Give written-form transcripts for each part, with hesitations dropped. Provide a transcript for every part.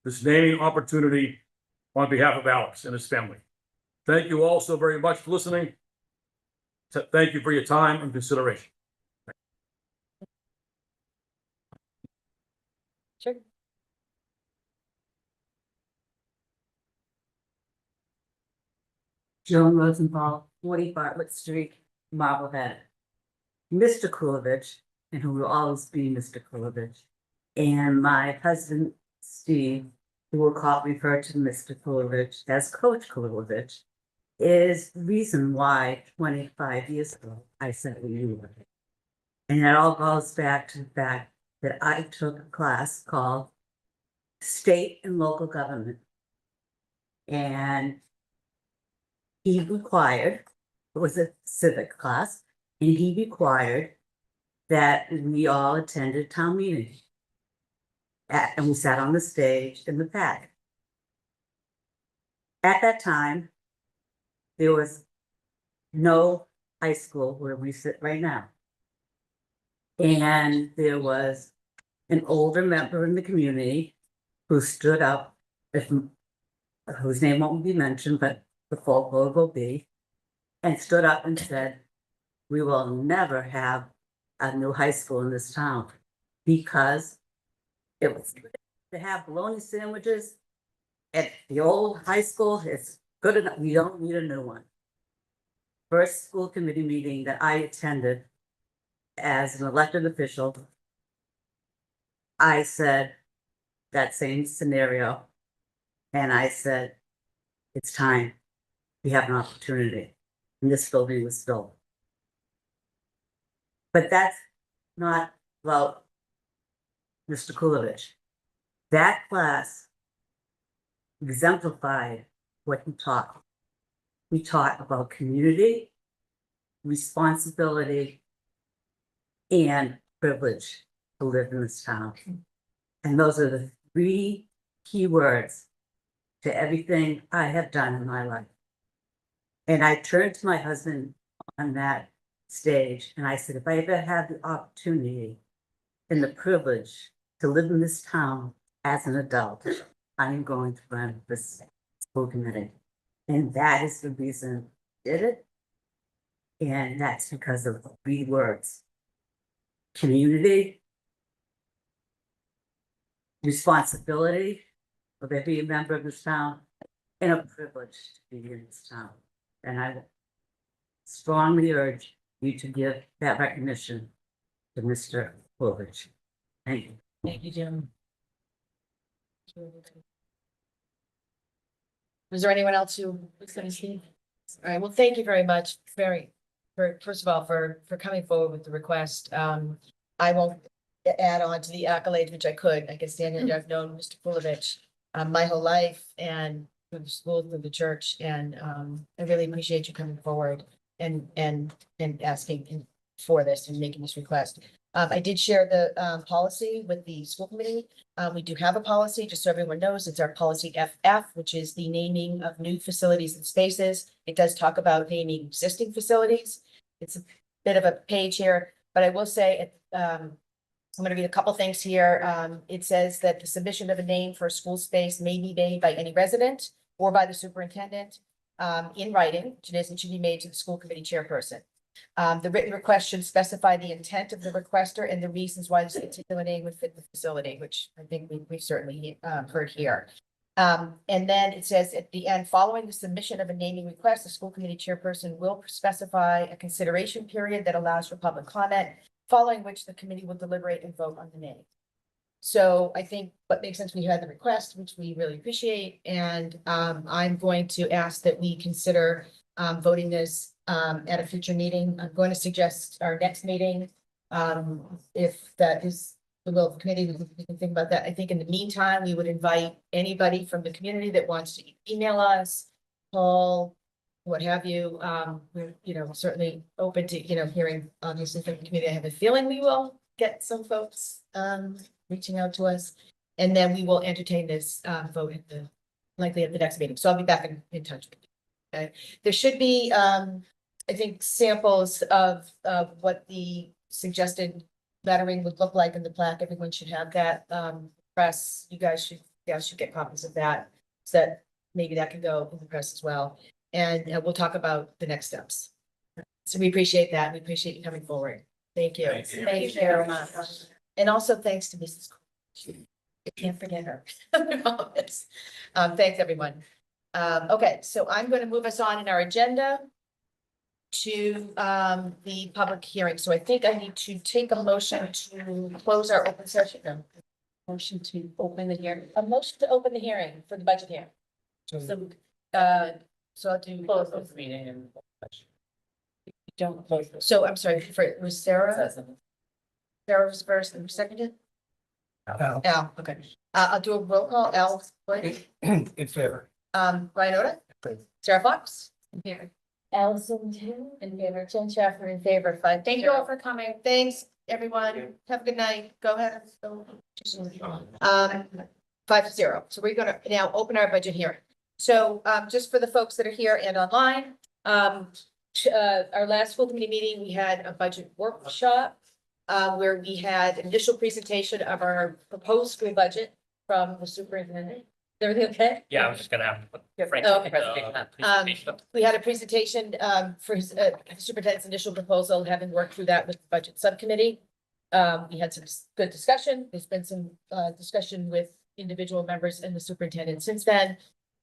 this naming opportunity on behalf of Alex and his family. Thank you all so very much for listening. Thank you for your time and consideration. Sure. Joan Rosenthal, 40 Bartlett Street, Marblehead. Mr. Kulovich, and who will always be Mr. Kulovich, and my husband, Steve, who will refer to Mr. Kulovich as Coach Kulovich, is the reason why 25 years ago I said we were. And it all goes back to the fact that I took a class called State and Local Government. And he required, it was a civic class, and he required that we all attended town meeting. And we sat on the stage in the back. At that time, there was no high school where we sit right now. And there was an older member in the community who stood up, whose name won't be mentioned, but the full vote will be, and stood up and said, we will never have a new high school in this town because it was good to have bologna sandwiches at the old high school. It's good enough. We don't need a new one. First school committee meeting that I attended as an elected official, I said that same scenario. And I said, it's time. We have an opportunity. And this building was filled. But that's not about Mr. Kulovich. That class exemplified what he taught. He taught about community, responsibility, and privilege to live in this town. And those are the three key words to everything I have done in my life. And I turned to my husband on that stage and I said, if I ever have the opportunity and the privilege to live in this town as an adult, I'm going to run this school committee. And that is the reason I did it. And that's because of 3 words: community, responsibility of every member of this town, and a privilege to be in this town. And I strongly urge you to give that recognition to Mr. Kulovich. Thank you. Thank you, Jim. Is there anyone else who was going to speak? All right. Well, thank you very much. First of all, for coming forward with the request. I won't add on to the accolades, which I could. I can stand here. I've known Mr. Kulovich my whole life, and through the school, through the church, and I really appreciate you coming forward and asking for this and making this request. I did share the policy with the school committee. We do have a policy, just so everyone knows. It's our policy FF, which is the naming of new facilities and spaces. It does talk about naming existing facilities. It's a bit of a page here, but I will say, I'm going to read a couple things here. It says that the submission of a name for a school space may be made by any resident or by the superintendent in writing, which is, and should be made to the school committee chairperson. The written request should specify the intent of the requester and the reasons why this particular name would fit the facility, which I think we've certainly heard here. And then it says at the end, following the submission of a naming request, the school committee chairperson will specify a consideration period that allows for public comment, following which the committee will deliberate and vote on the name. So I think what makes sense, we had the request, which we really appreciate. And I'm going to ask that we consider voting this at a future meeting. I'm going to suggest our next meeting. If that is the will of the committee, we can think about that. I think in the meantime, we would invite anybody from the community that wants to email us, call, what have you. We're, certainly open to, hearing obviously from the community. I have a feeling we will get some folks reaching out to us, and then we will entertain this vote likely at the next meeting. So I'll be back in touch with you. Okay. There should be, I think, samples of what the suggested lettering would look like in the plaque. Everyone should have that. Press, you guys should yeah, I should get copies of that. So that maybe that can go in the press as well. And we'll talk about the next steps. So we appreciate that. We appreciate you coming forward. Thank you. Thank you. Thank you very much. And also thanks to Mrs. Cole. I can't forget her. Thanks, everyone. Okay, so I'm going to move us on in our agenda to the public hearing. So I think I need to take a motion to close our open session. No. Motion to open the hearing. A motion to open the hearing for the budget hearing. So, I'll do. Close this meeting and. Don't close. So I'm sorry, was Sarah? Sarah was first and seconded? Al, okay. I'll do a roll call. Al, what? In favor. Ryan Oda? Favor. Sarah Fox? In favor. Allison too, in favor. Jen Schaffer in favor. Five. Thank you all for coming. Thanks, everyone. Have a good night. Go ahead. 5-0. So we're gonna now open our budget hearing. So, just for the folks that are here and online, our last school committee meeting, we had a budget workshop where we had initial presentation of our proposed school budget from the superintendent. Is everything okay? Yeah, I was just gonna have. to put Frank Okay. presentation up. We had a presentation for his superintendent's initial proposal, having worked through that with the budget subcommittee. We had some good discussion. There's been some discussion with individual members and the superintendent since then.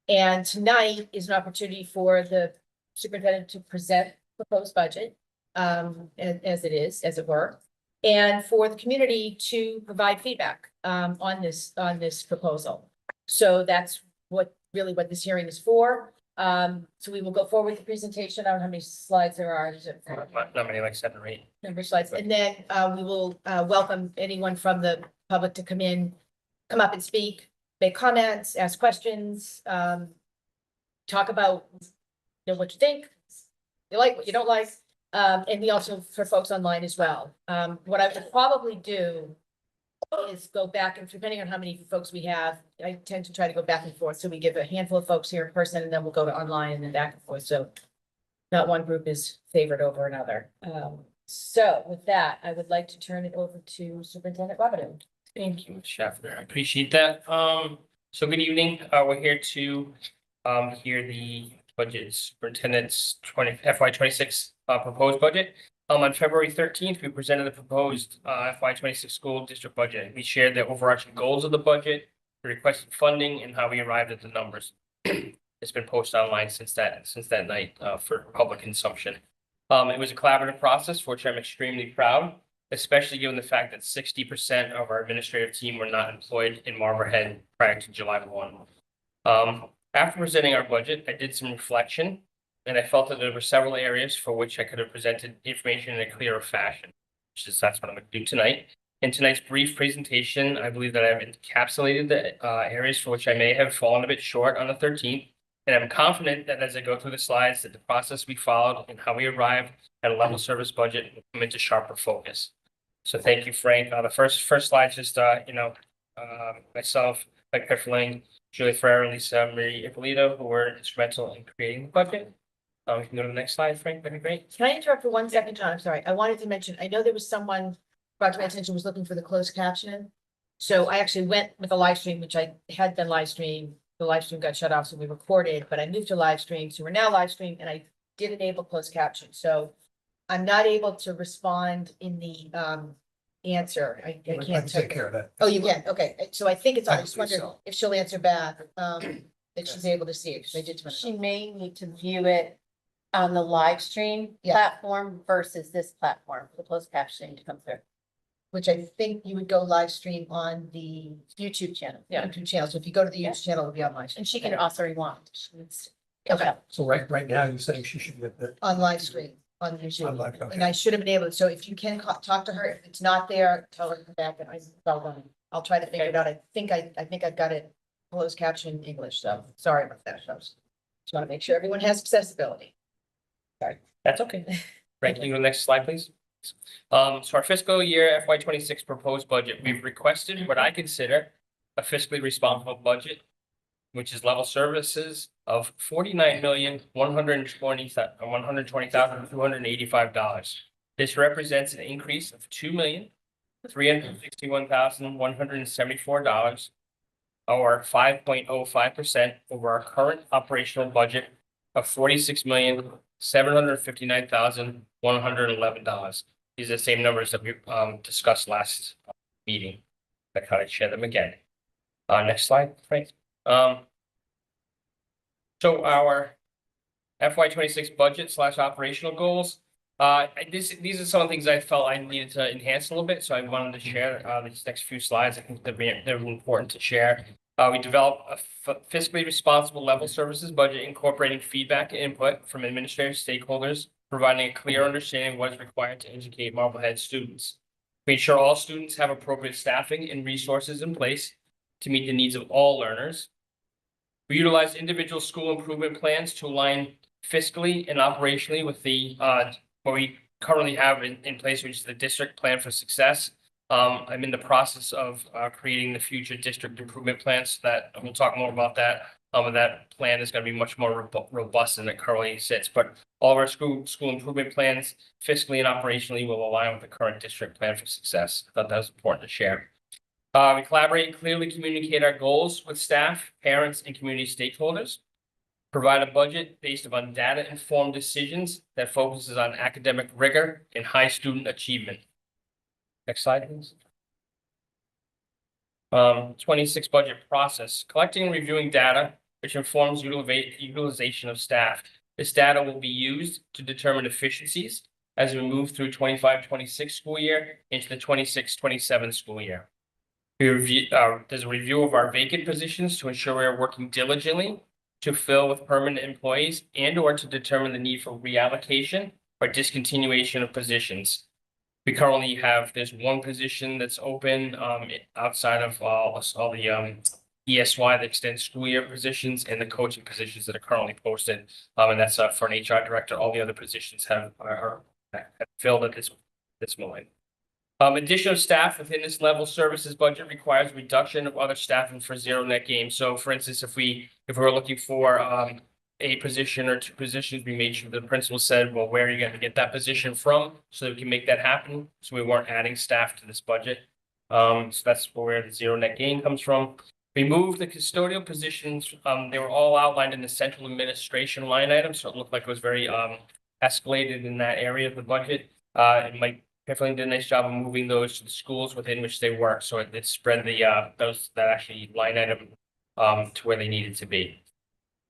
And tonight is an opportunity for the superintendent to present proposed budget as it is, as it were. And for the community to provide feedback on this proposal. So that's what this hearing is for. So we will go forward with the presentation. I don't know how many slides there are. Is it Not many, like 7 or 8. number of slides? And then we will welcome anyone from the public to come up and speak, make comments, ask questions, talk about what you think, you like, what you don't like. And we also, for folks online as well. What I would probably do is go back, and depending on how many folks we have, I tend to try to go back and forth. So we give a handful of folks here in person, and then we'll go to online and then back and forth. So not one group is favored over another. So with that, I would like to turn it over to Superintendent Robidoux. Thank you, Ms. Schaffner. I appreciate that. So good evening. We're here to hear the budget superintendent's FY 26 proposed budget. On February 13th, we presented the proposed FY 26 school district budget. We shared the overarching goals of the budget, the requested funding, and how we arrived at the numbers. It's been posted online since that night for public consumption. It was a collaborative process for which I'm extremely proud, especially given the fact that 60% of our administrative team were not employed in Marblehead prior to July 1. After presenting our budget, I did some reflection, and I felt that there were several areas for which I could have presented information in a clearer fashion, that's what I'm going to do tonight. In tonight's brief presentation, I believe that I've encapsulated the areas for which I may have fallen a bit short on the 13th, and I'm confident that as I go through the slides, that the process we followed and how we arrived at a level service budget will come into sharper focus. So thank you, Frank. The first slide, just myself, Mike Pefferling, Julie Ferrer, Lisa Marie Ippolito, who were instrumental in creating the budget. We can go to the next slide, Frank. That'd be great. Can I interrupt for 1 second, John? I'm sorry. I wanted to mention, I know there was someone brought to my attention was looking for the closed caption. So I actually went with a live stream, which I had been live streamed. The live stream got shut off, so we recorded, but I moved to live stream. So we're now live stream, and I did enable closed caption. So I'm not able to respond in the answer. I I can't can take care of that. Oh, you can? Okay. So I think it's, I I just believe wondered so. if she'll answer back, that she's able to see it, because I did. She may need to view it on the live stream Yeah. platform versus this platform, for the closed captioning to come through. Which I think you would go live stream on the YouTube channel, YouTube channel. So if you go to the Yeah. YouTube channel, it'll be on live. and she stream. can also rewind. She needs- Okay, So right now, you're saying she should get the. on live stream, on On YouTube. live, okay. And I should have been able to, so if you can talk to her, if it's not there, tell her to come back and I'll try to figure it out. I think I've got it closed caption English, so sorry about that. Just want to make sure everyone has accessibility. That's okay. Frank, can you go to the next slide, please? So our fiscal year FY 26 proposed budget, we've requested what I consider a fiscally responsible budget, which is level services of $49,120,285. This represents an increase of $2,361,174 or 5.05% over our current operational budget of $46,759,111. These are the same numbers that we discussed last meeting. I thought I'd share them again. Next slide, Frank. So our FY 26 budget / operational goals. These are some of the things I felt I needed to enhance a little bit, so I wanted to share these next few slides. I think they're important to share. We developed a fiscally responsible level services budget incorporating feedback and input from administrative stakeholders, providing a clear understanding of what is required to educate Marblehead students. We ensure all students have appropriate staffing and resources in place to meet the needs of all learners. We utilize individual school improvement plans to align fiscally and operationally with the what we currently have in place, which is the district plan for success. I'm in the process of creating the future district improvement plans so that we'll talk more about that. And that plan is going to be much more robust than it currently sits. But all of our school improvement plans, fiscally and operationally, will align with the current district plan for success. I thought that was important to share. We collaborate and clearly communicate our goals with staff, parents, and community stakeholders. Provide a budget based upon data-informed decisions that focuses on academic rigor and high student achievement. Next slide, please. 26 budget process, collecting and reviewing data, which informs utilization of staff. This data will be used to determine efficiencies as we move through 25-26 school year into the 26-27 school year. We review, there's a review of our vacant positions to ensure we are working diligently to fill with permanent employees and or to determine the need for reallocation or discontinuation of positions. We currently have, there's one position that's open outside of all the ESY, the extended school year positions, and the coaching positions that are currently posted. And that's for an HR director. All the other positions are filled at this moment. Addition of staff within this level services budget requires reduction of other staffing for zero net gain. So for instance, if we're looking for a position or two positions, we made sure the principal said, well, where are you going to get that position from? So that we can make that happen. So we weren't adding staff to this budget. So that's where the zero net gain comes from. We moved the custodial positions. They were all outlined in the central administration line item. So it looked like it was very escalated in that area of the budget. And Mike definitely did a nice job of moving those to the schools within which they work. So it spread the that actually line item to where they needed to be.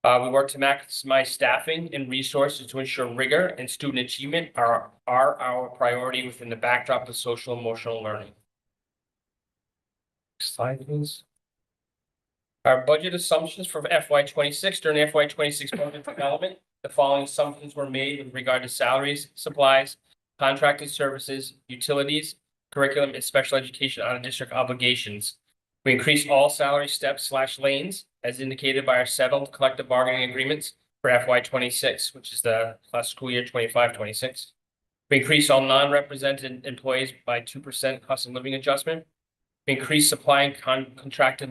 We work to maximize staffing and resources to ensure rigor and student achievement are our priority within the backdrop of social emotional learning. Next slide, please. Our budget assumptions for FY 26 during FY 26 budget development. The following assumptions were made with regard to salaries, supplies, contracted services, utilities, curriculum, and special education out-of-district obligations. We increased all salary steps / lanes as indicated by our settled collective bargaining agreements for FY 26, which is the school year 25-26. We increased all non-represented employees by 2% cost of living adjustment. We increased supply and contracted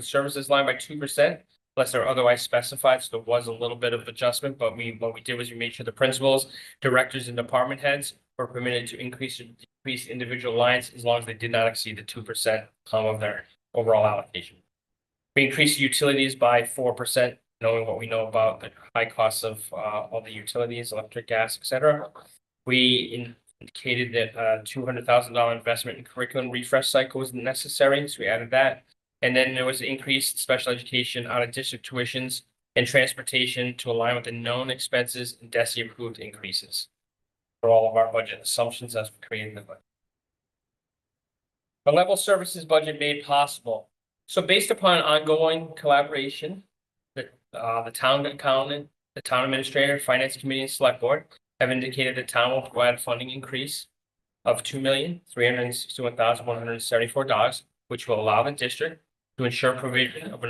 services line by 2%. Unless they're otherwise specified, so there was a little bit of adjustment, but what we did was we made sure the principals, directors, and department heads were permitted to increase or decrease individual lines as long as they did not exceed the 2% of their overall allocation. We increased utilities by 4%, knowing what we know about the high costs of all the utilities, electric, gas, etc. We indicated that $200,000 investment in curriculum refresh cycle was necessary, so we added that. And then there was increased special education out-of-district tuitions and transportation to align with the known expenses and DESE approved increases for all of our budget assumptions as we created the budget. The level services budget made possible. So based upon ongoing collaboration, the town accountant, the town administrator, finance committee, and select board have indicated the town will provide a funding increase of $2,361,174, which will allow the district to ensure provision of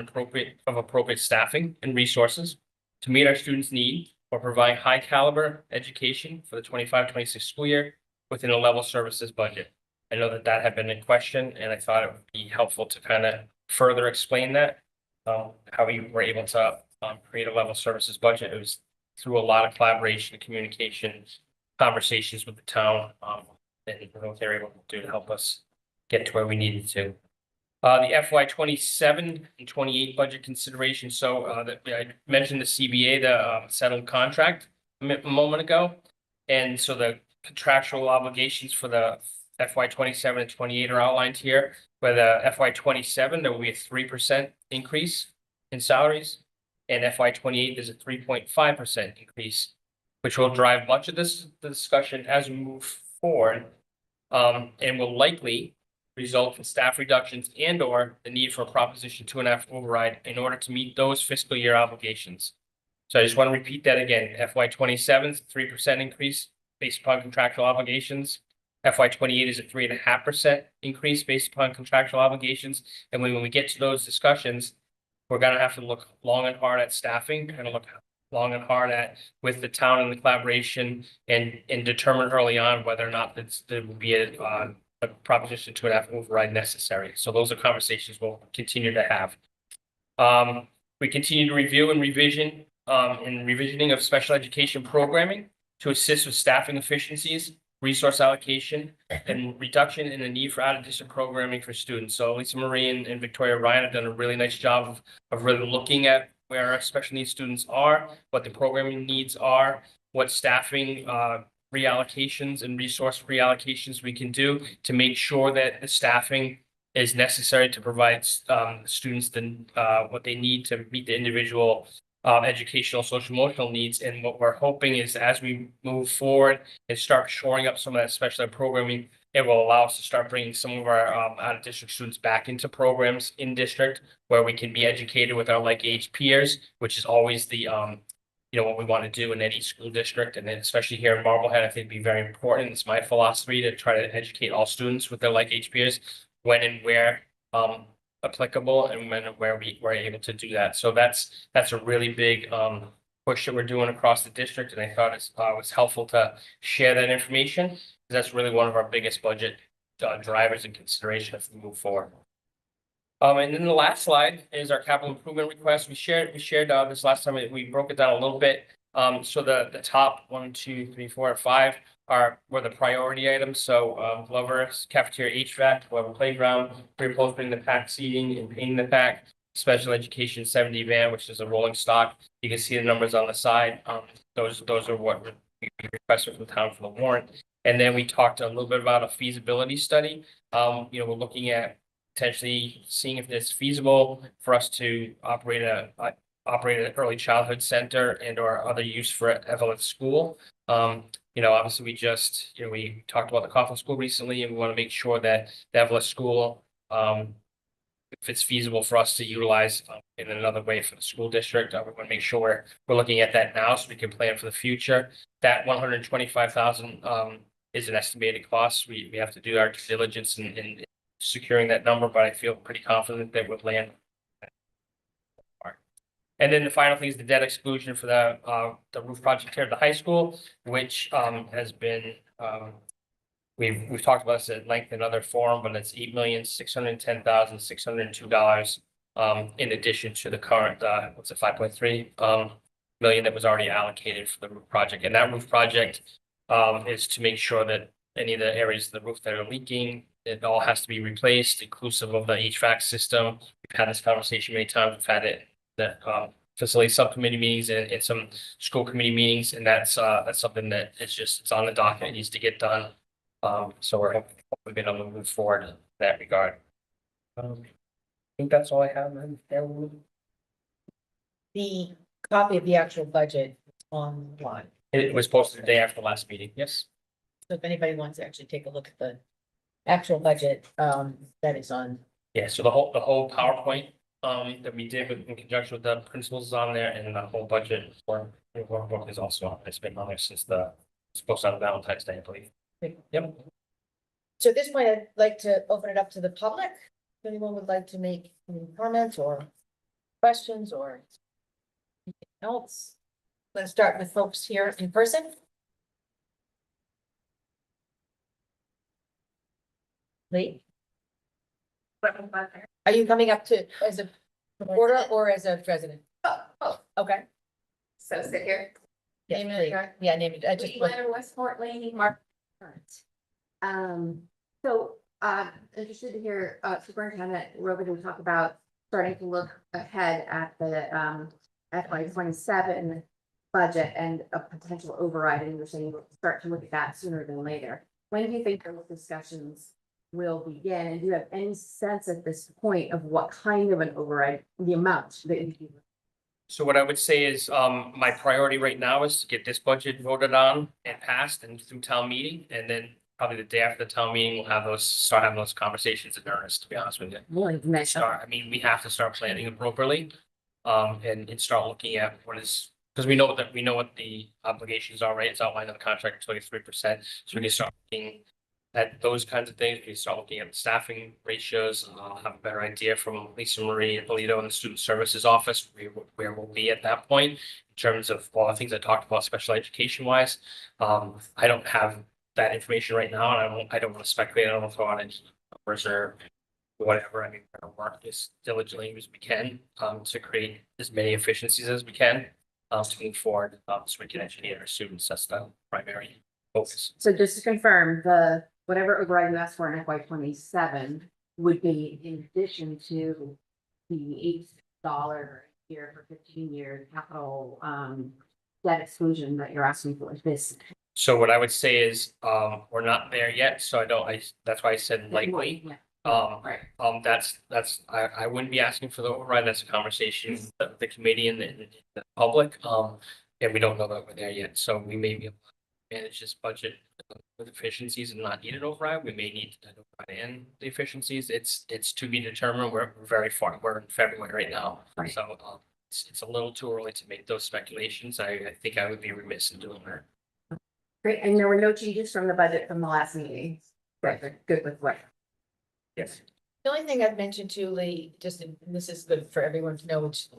appropriate staffing and resources to meet our students' need or provide high caliber education for the 25-26 school year within a level services budget. I know that had been in question, and I thought it would be helpful to kind of further explain that, how we were able to create a level services budget. It was through a lot of collaboration, communication, conversations with the town, and what they were able to do to help us get to where we needed to. The FY 27 and 28 budget consideration, so I mentioned the CBA, the settled contract a moment ago. And so the contractual obligations for the FY 27 and 28 are outlined here. For the FY 27, there will be a 3% increase in salaries. And FY 28, there's a 3.5% increase, which will drive much of the discussion as we move forward. And will likely result in staff reductions and or the need for a Proposition 2.5 override in order to meet those fiscal year obligations. So I just want to repeat that again, FY 27 3% increase based upon contractual obligations. FY 28 is a 3.5% increase based upon contractual obligations. And when we get to those discussions, we're gonna have to look long and hard at staffing, kind of look long and hard at with the town and the collaboration and determine early on whether or not there will be a Proposition 2.5 override necessary. So those are conversations we'll continue to have. We continue to review and revision and revisioning of special education programming to assist with staffing efficiencies, resource allocation, and reduction in the need for out-of-district programming for students. So Lisa Marie and Victoria Ryan have done a really nice job of really looking at where our special needs students are, what the programming needs are, what staffing reallocations and resource reallocations we can do to make sure that the staffing is necessary to provide students what they need to meet the individual educational, social, emotional needs. And what we're hoping is as we move forward and start shoring up some of that special ed programming, it will allow us to start bringing some of our out-of-district students back into programs in district where we can be educated with our like-age peers, which is always the what we want to do in any school district, and then especially here in Marblehead, I think it'd be very important. It's my philosophy to try to educate all students with their like-age peers when and where applicable and when and where we're able to do that. So that's a really big push that we're doing across the district, and I thought it was helpful to share that information because that's really one of our biggest budget drivers and consideration as we move forward. And then the last slide is our capital improvement request. We shared this last time. We broke it down a little bit. So the top 1, 2, 3, 4, 5 were the priority items. So Glover's cafeteria HVAC, Glover playground, reupholstering the pack seating and painting the pack, special education 70 van, which is a rolling stock. You can see the numbers on the side. Those are what we requested from the town for the warrant. And then we talked a little bit about a feasibility study. We're looking at potentially seeing if it's feasible for us to operate an early childhood center and or other use for Evelyn School. Obviously we just, we talked about the Coughlin School recently, and we want to make sure that the Evelyn School, if it's feasible for us to utilize in another way for the school district, we want to make sure we're looking at that now so we can plan for the future. That 125,000 is an estimated cost. We have to do our due diligence in securing that number, but I feel pretty confident that would land. And then the final thing is the debt exclusion for the roof project here at the high school, which has been we've talked about this at length in other forum, but it's $8,610,602 in addition to the current 5.3 million that was already allocated for the roof project. And that roof project is to make sure that any of the areas of the roof that are leaking, it all has to be replaced, inclusive of the HVAC system. We've had this conversation many times. We've had it the facility subcommittee meetings and some school committee meetings, and that's something that it's on the docket. It needs to get done. So we're hopefully being able to move forward in that regard. I think that's all I have. The copy of the actual budget online. It was posted the day after the last meeting. Yes. So if anybody wants to actually take a look at the actual budget, that is on. Yeah, so the whole PowerPoint that we did in conjunction with the principals is on there, and the whole budget workbook is also on. It's been on there since it's posted on Valentine's Day, I believe. Yep. So at this point, I'd like to open it up to the public. If anyone would like to make any comments or questions or anything else. Let's start with folks here in person. Lee? Are you coming up to as a reporter or as a resident? Oh, Okay. so sit here. Yes, Name and please. address. Yeah, name it. I just. Letter Westport Lane, Mark. So Interested to hear, Superintendent Rogan talk about starting to look ahead at the, FY 27 budget and a potential override, and you're saying we'll start to look at that sooner than later. When do you think those discussions will begin? And do you have any sense at this point of what kind of an override, the amount that you? So what I would say is, my priority right now is to get this budget voted on and passed and through town meeting, and then probably the day after the town meeting, we'll have start having those conversations in earnest, to be honest with you. More information. I mean, we have to start planning appropriately. And start looking at what is, because we know what the obligations are, right? It's outlined in the contract, 23%. So we can start looking at those kinds of things. We can start looking at the staffing ratios. I'll have a better idea from Lisa Marie and Polito in the Student Services Office, where we'll be at that point in terms of all the things I talked about, special education wise. I don't have that information right now, and I don't want to speculate. I don't want to throw out any numbers or whatever. I mean, we're gonna work as diligently as we can, to create as many efficiencies as we can, to move forward, so we can educate our students. That's the primary focus. So just to confirm, the whatever override you asked for in FY 27 would be in addition to the $8 a year for 15 years capital debt exclusion that you're asking for this. So what I would say is, we're not there yet, so that's why I said likely. Yeah. Right. I wouldn't be asking for the override. That's a conversation with the committee and the public. And we don't know that we're there yet, so we may be able to manage this budget with efficiencies and not need an override. We may need to override in the efficiencies. It's to be determined. We're very far. We're in February right now. Right. So, it's a little too early to make those speculations. I think I would be remiss in doing that. Great, and there were no changes from the budget from the last meeting. Right, good with what? Yes. The only thing I've mentioned to Lee, just, and this is good for everyone to know, which,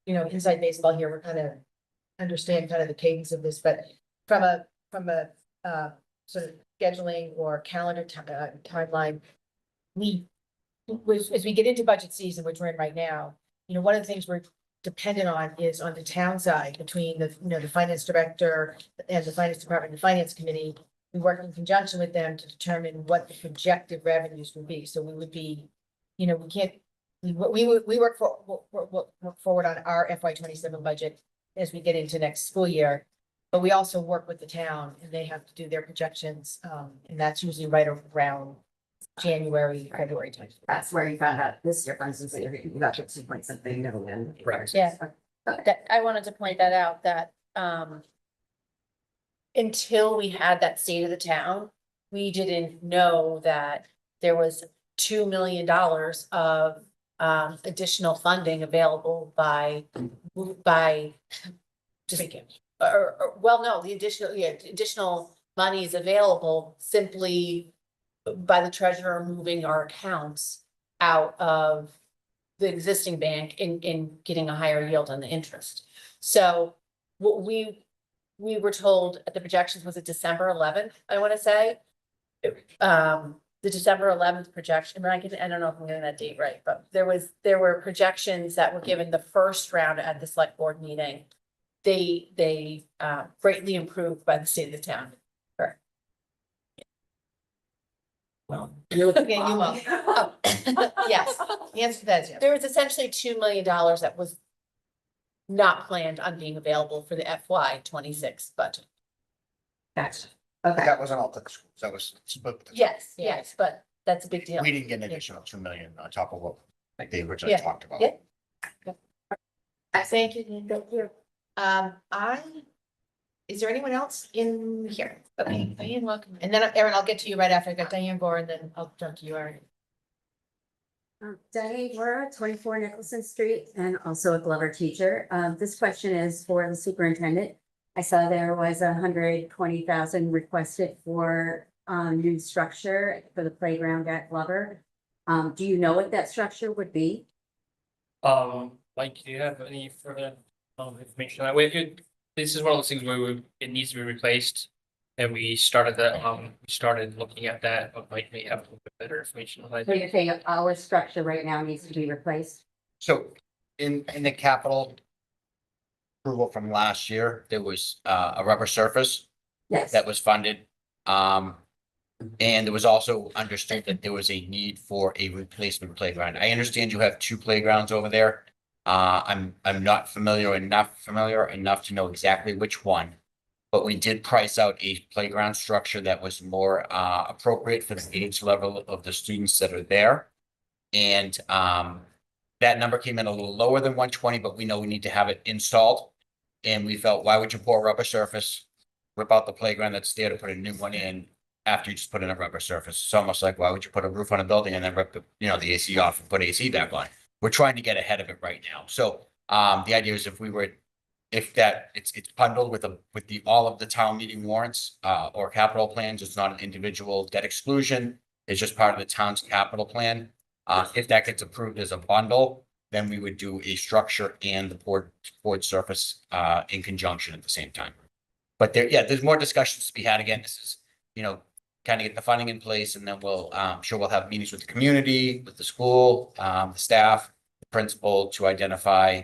inside baseball here, we're kind of understand kind of the cadence of this, but from a sort of scheduling or calendar timeline, as we get into budget season, which we're in right now, one of the things we're dependent on is on the town side between the finance director and the finance department and the finance committee. We work in conjunction with them to determine what the projected revenues would be. So we would be, we can't, we work forward on our FY 27 budget as we get into next school year. But we also work with the town and they have to do their projections. And that's usually right around January, February time. That's where you found out this year, for instance, that you got your 2-point-something million. Right. Yeah. That, I wanted to point that out, that, until we had that state of the town, we didn't know that there was $2 million of, additional funding available by just, well, no, the additional money is available simply by the treasurer moving our accounts out of the existing bank in getting a higher yield on the interest. So what we were told at the projections was it December 11th, I want to say. The December 11th projection, I don't know if I'm getting that date right, but there were projections that were given the first round at the select board meeting. They greatly improved by the state of the town. Well, you're looking at you all. Oh, yes, The answer to that is yes. there was essentially $2 million that was not planned on being available for the FY 26 budget. Gotcha. Okay, That wasn't all to the schools, that was split. with the- Yes, but that's a big deal. We didn't get an additional 2 million on top of what they originally Yeah. talked about. Yeah. Thank you. Thank you. Is there anyone else in here? Okay, Diane, welcome. And then Erin, I'll get to you right after. I got Diane Gore and then I'll jump to you, Erin. Diane Guerra, 24 Nicholson Street, and also a Glover teacher. This question is for the superintendent. I saw there was 120,000 requested for new structure for the playground at Glover. Do you know what that structure would be? Mike, do you have any further information on that? This is one of those things where it needs to be replaced. And we started looking at that, but Mike may have a little bit better information on that. So you're saying our structure right now needs to be replaced? So in the capital approval from last year, there was a rubber surface Yes. that was funded. And it was also understood that there was a need for a replacement playground. I understand you have two playgrounds over there. I'm not familiar enough to know exactly which one. But we did price out a playground structure that was more appropriate for the age level of the students that are there. And that number came in a little lower than 120, but we know we need to have it installed. And we felt, why would you pour rubber surface, rip out the playground that's there to put a new one in after you just put in a rubber surface? It's almost like, why would you put a roof on a building and then rip the AC off and put AC back on? We're trying to get ahead of it right now. So the idea is if it's bundled with all of the town meeting warrants or capital plans, it's not an individual debt exclusion. It's just part of the town's capital plan. If that gets approved as a bundle, then we would do a structure and the board surface in conjunction at the same time. But there's more discussions to be had. Again, this is, kind of get the funding in place, and then sure we'll have meetings with the community, with the school, the staff, the principal to identify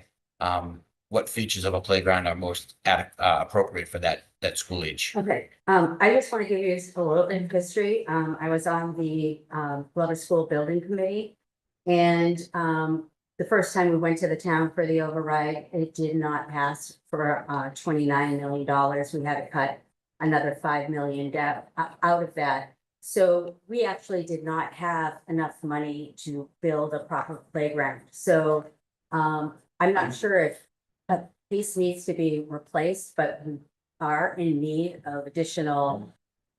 what features of a playground are most appropriate for that school age. Okay, I just want to give you a little bit of history. I was on the Glover School Building Committee. And the first time we went to the town for the override, it did not pass for $29 million. We had to cut another 5 million out of that. So we actually did not have enough money to build a proper playground. So I'm not sure if a piece needs to be replaced, but we are in need of additional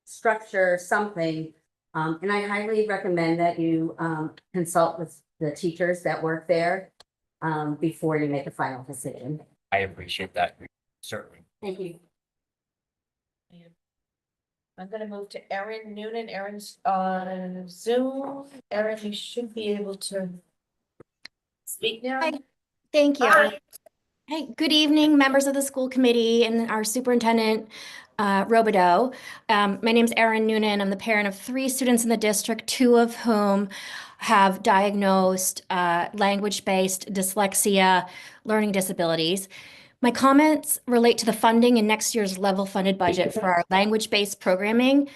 structure, something. And I highly recommend that you consult with the teachers that work there before you make a final decision. I appreciate that, certainly. Thank you. I'm gonna move to Erin Noonan. Erin's on Zoom. Erin, you should be able to speak now. Hi. Thank you. Hi. Hey, good evening, members of the school committee and our superintendent, Robideau. My name is Erin Noonan. I'm the parent of 3 students in the district, 2 of whom have diagnosed language-based dyslexia, learning disabilities. My comments relate to the funding in next year's level-funded budget for our language-based programming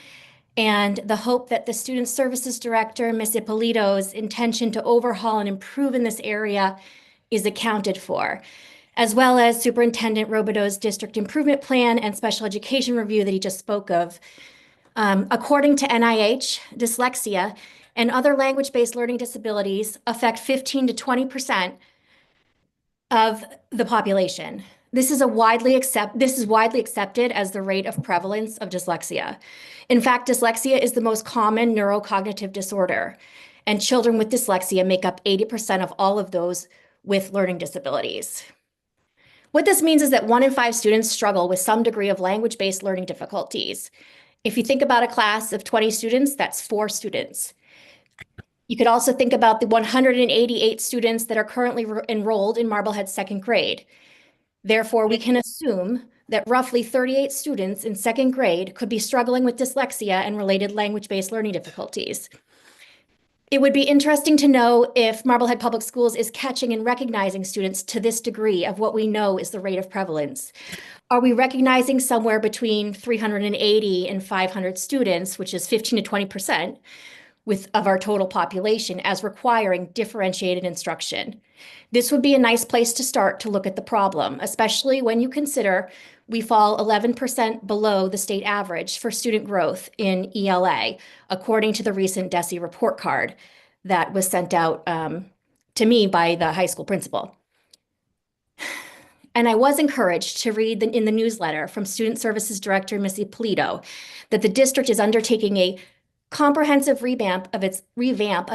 and the hope that the Student Services Director, Ms. Ippolito's intention to overhaul and improve in this area is accounted for, as well as Superintendent Robideau's district improvement plan and special education review that he just spoke of. According to NIH, dyslexia and other language-based learning disabilities affect 15 to 20% of the population. This is widely accepted as the rate of prevalence of dyslexia. In fact, dyslexia is the most common neurocognitive disorder, and children with dyslexia make up 80% of all of those with learning disabilities. What this means is that 1 in 5 students struggle with some degree of language-based learning difficulties. If you think about a class of 20 students, that's 4 students. You could also think about the 188 students that are currently enrolled in Marblehead 2nd grade. Therefore, we can assume that roughly 38 students in 2nd grade could be struggling with dyslexia and related language-based learning difficulties. It would be interesting to know if Marblehead Public Schools is catching and recognizing students to this degree of what we know is the rate of prevalence. Are we recognizing somewhere between 380 and 500 students, which is 15 to 20% of our total population, as requiring differentiated instruction? This would be a nice place to start to look at the problem, especially when you consider we fall 11% below the state average for student growth in ELA, according to the recent DESE report card that was sent out to me by the high school principal. And I was encouraged to read in the newsletter from Student Services Director, Ms. Ippolito, that the district is undertaking a comprehensive revamp of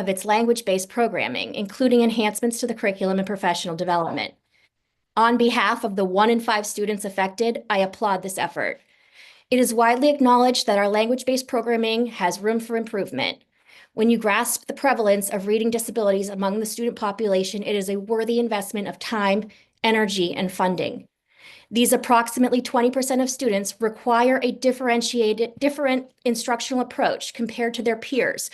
its language-based programming, including enhancements to the curriculum and professional development. On behalf of the 1 in 5 students affected, I applaud this effort. It is widely acknowledged that our language-based programming has room for improvement. When you grasp the prevalence of reading disabilities among the student population, it is a worthy investment of time, energy, and funding. These approximately 20% of students require a different instructional approach compared to their peers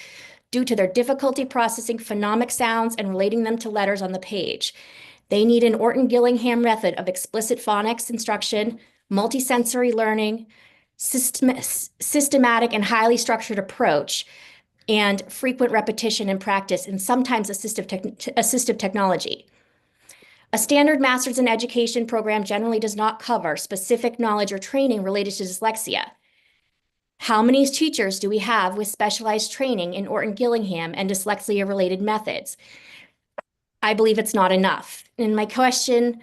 due to their difficulty processing phonemic sounds and relating them to letters on the page. They need an Orton-Gillingham method of explicit phonics instruction, multisensory learning, systematic and highly structured approach and frequent repetition and practice and sometimes assistive technology. A standard master's in education program generally does not cover specific knowledge or training related to dyslexia. How many teachers do we have with specialized training in Orton-Gillingham and dyslexia-related methods? I believe it's not enough. And my question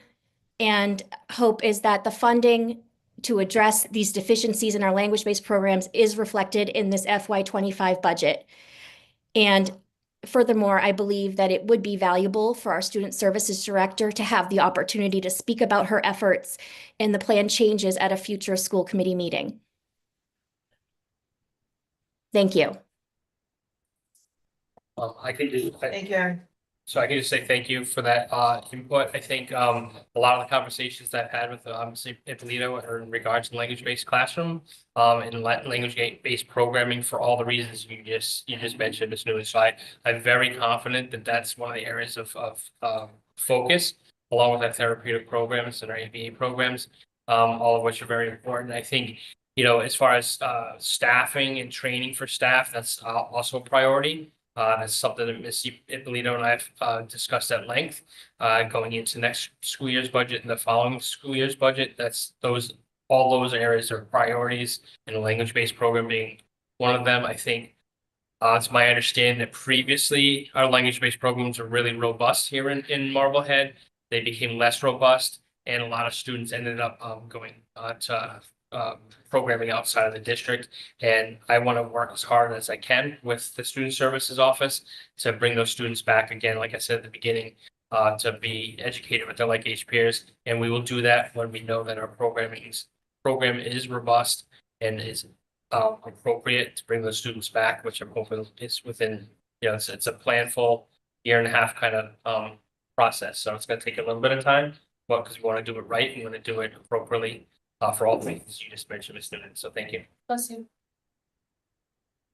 and hope is that the funding to address these deficiencies in our language-based programs is reflected in this FY25 budget. And furthermore, I believe that it would be valuable for our student services director to have the opportunity to speak about her efforts and the planned changes at a future school committee meeting. Thank you. I can just, Thank you, Erin. so I can just say thank you for that input. I think a lot of the conversations that I've had with Ippolito are in regards to language-based classroom and language-based programming for all the reasons you just mentioned, Ms. Newman. So I'm very confident that that's one of the areas of focus, along with our therapeutic programs and our ABA programs, all of which are very important. I think, as far as staffing and training for staff, that's also a priority. That's something that Ms. Ippolito and I have discussed at length, going into next school year's budget and the following school year's budget. All those areas are priorities, and a language-based program being one of them. I think it's my understanding that previously our language-based programs were really robust here in Marblehead. They became less robust, and a lot of students ended up going to programming outside of the district. And I want to work as hard as I can with the student services office to bring those students back again, like I said at the beginning, to be educated with their like age peers. And we will do that when we know that our program is robust and is appropriate to bring those students back, which I'm hoping is within, it's a planful year and a half kind of process. So it's going to take a little bit of time, but because we want to do it right, we want to do it appropriately for all the reasons you just mentioned, Ms. Newman. So thank you. Bless you.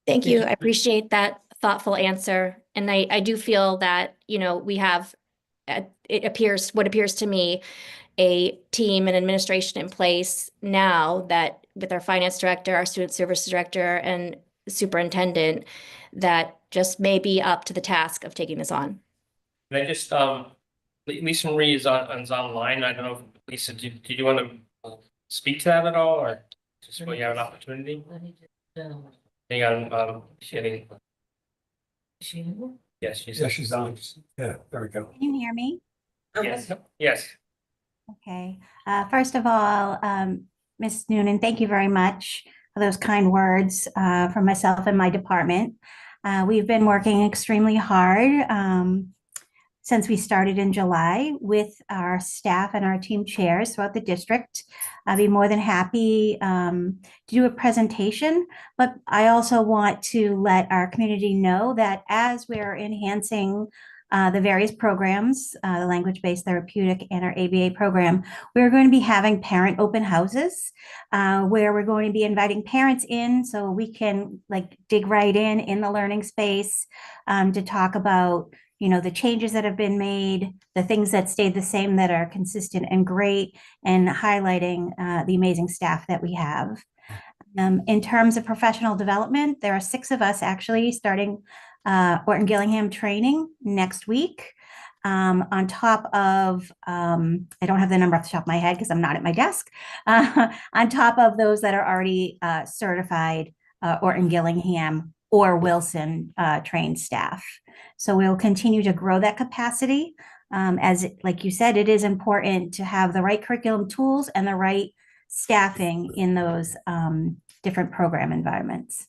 Thank you. I appreciate that thoughtful answer. And I do feel that, we have, what appears to me, a team and administration in place now that with our finance director, our student services director, and superintendent, that just may be up to the task of taking this on. And I just, Lisa Marie is online. I don't know, Lisa, did you want to speak to that at all, or just when you have an opportunity? Let me just, Hang on, getting, yes, She's on. Yeah, there we go. Can you hear me? Yes. Okay. First of all, Ms. Noonan, thank you very much for those kind words for myself and my department. We've been working extremely hard since we started in July with our staff and our team chairs throughout the district. I'd be more than happy to do a presentation, but I also want to let our community know that as we're enhancing the various programs, the language-based therapeutic and our ABA program, we're going to be having parent open houses where we're going to be inviting parents in so we can dig right in the learning space to talk about the changes that have been made, the things that stayed the same that are consistent and great, and highlighting the amazing staff that we have. In terms of professional development, there are 6 of us actually starting Orton-Gillingham training next week. On top of, I don't have the number off the top of my head because I'm not at my desk, on top of those that are already certified Orton-Gillingham or Wilson trained staff. So we'll continue to grow that capacity. Like you said, it is important to have the right curriculum tools and the right staffing in those different program environments.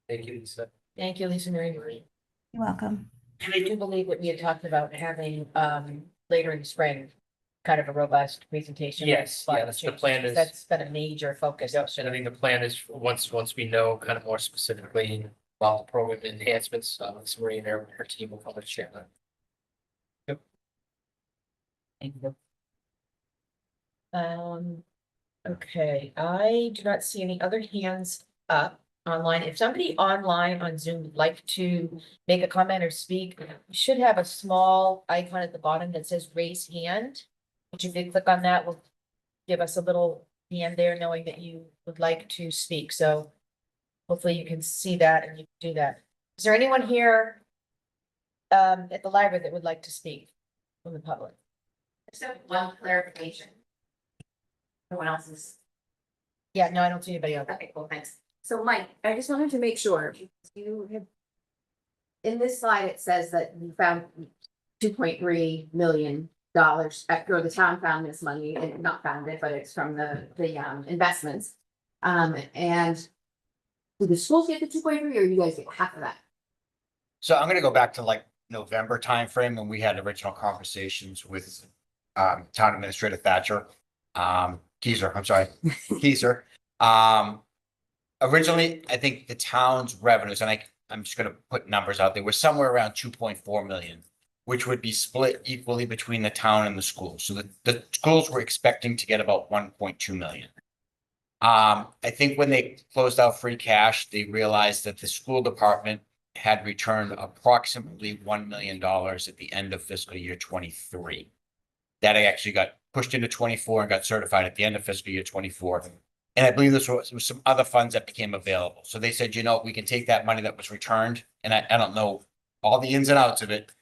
Thank you, Lisa. thank you, Lisa Marie. You're welcome. And I do believe that we had talked about having later in the spring, kind of a robust presentation. Yes, yeah, that's the plan is. That's been a major focus. Yep, and I think the plan is once we know kind of more specifically about the program enhancements, Ms. Marie and her team will probably share that. Thank you. Okay, I do not see any other hands up online. If somebody online on Zoom would like to make a comment or speak, you should have a small icon at the bottom that says raise hand. If you click on that, will give us a little hand there knowing that you would like to speak. So hopefully you can see that and you can do that. Is there anyone here at the library that would like to speak from the public? Just have one clarification. No one else is. Yeah, no, I don't see anybody else. Okay, cool, thanks. So Mike, I just wanted to make sure you have. In this slide, it says that you found $2.3 million, or the town found this money, and not found it, but it's from the investments. And do the schools get the 2.3, or you guys get half of that? So I'm gonna go back to like November timeframe when we had original conversations with Town Administrator Thatcher. Keiser, I'm sorry, Keiser. Originally, I think the town's revenues, and I'm just gonna put numbers out there, were somewhere around 2.4 million, which would be split equally between the town and the schools. So the schools were expecting to get about 1.2 million. I think when they closed out free cash, they realized that the school department had returned approximately $1 million at the end of fiscal year 23. That actually got pushed into 24 and got certified at the end of fiscal year 24. And I believe there was some other funds that became available. So they said, you know, we can take that money that was returned, and I don't know all the ins and outs of it,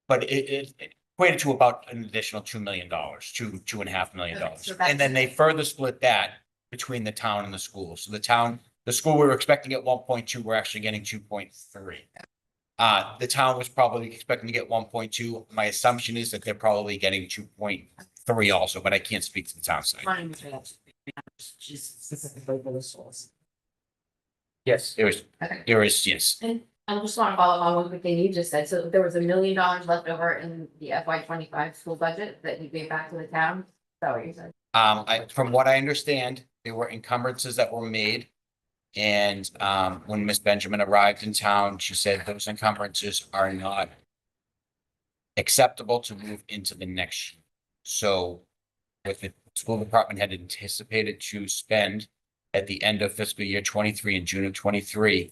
but it equated to about an additional $2 million, $2.5 million. Okay, so And then they further split that between the town and the school. So the school we were expecting at 1.2, we're actually getting 2.3. The town was probably expecting to get 1.2. My assumption is that they're probably getting 2.3 also, but I can't speak to the town side. Mine was right up to just specifically for the schools. Yes. There Okay. is, yes. And I just want to follow on one quick thing you just said. So there was $1 million left over in the FY 25 school budget that you gave back to the town. Is that what you said? From what I understand, there were encumbrances that were made. And when Miss Benjamin arrived in town, she said those encumbrances are not acceptable to move into the next year. So what the school department had anticipated to spend at the end of fiscal year 23 in June of 23,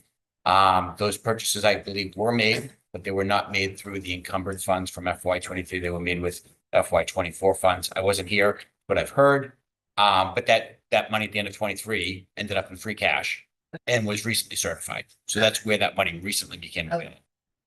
those purchases, I believe, were made, but they were not made through the encumbered funds from FY 23. They were made with FY 24 funds. I wasn't here, but I've heard. But that money at the end of 23 ended up in free cash and was recently certified. So that's where that money recently became available.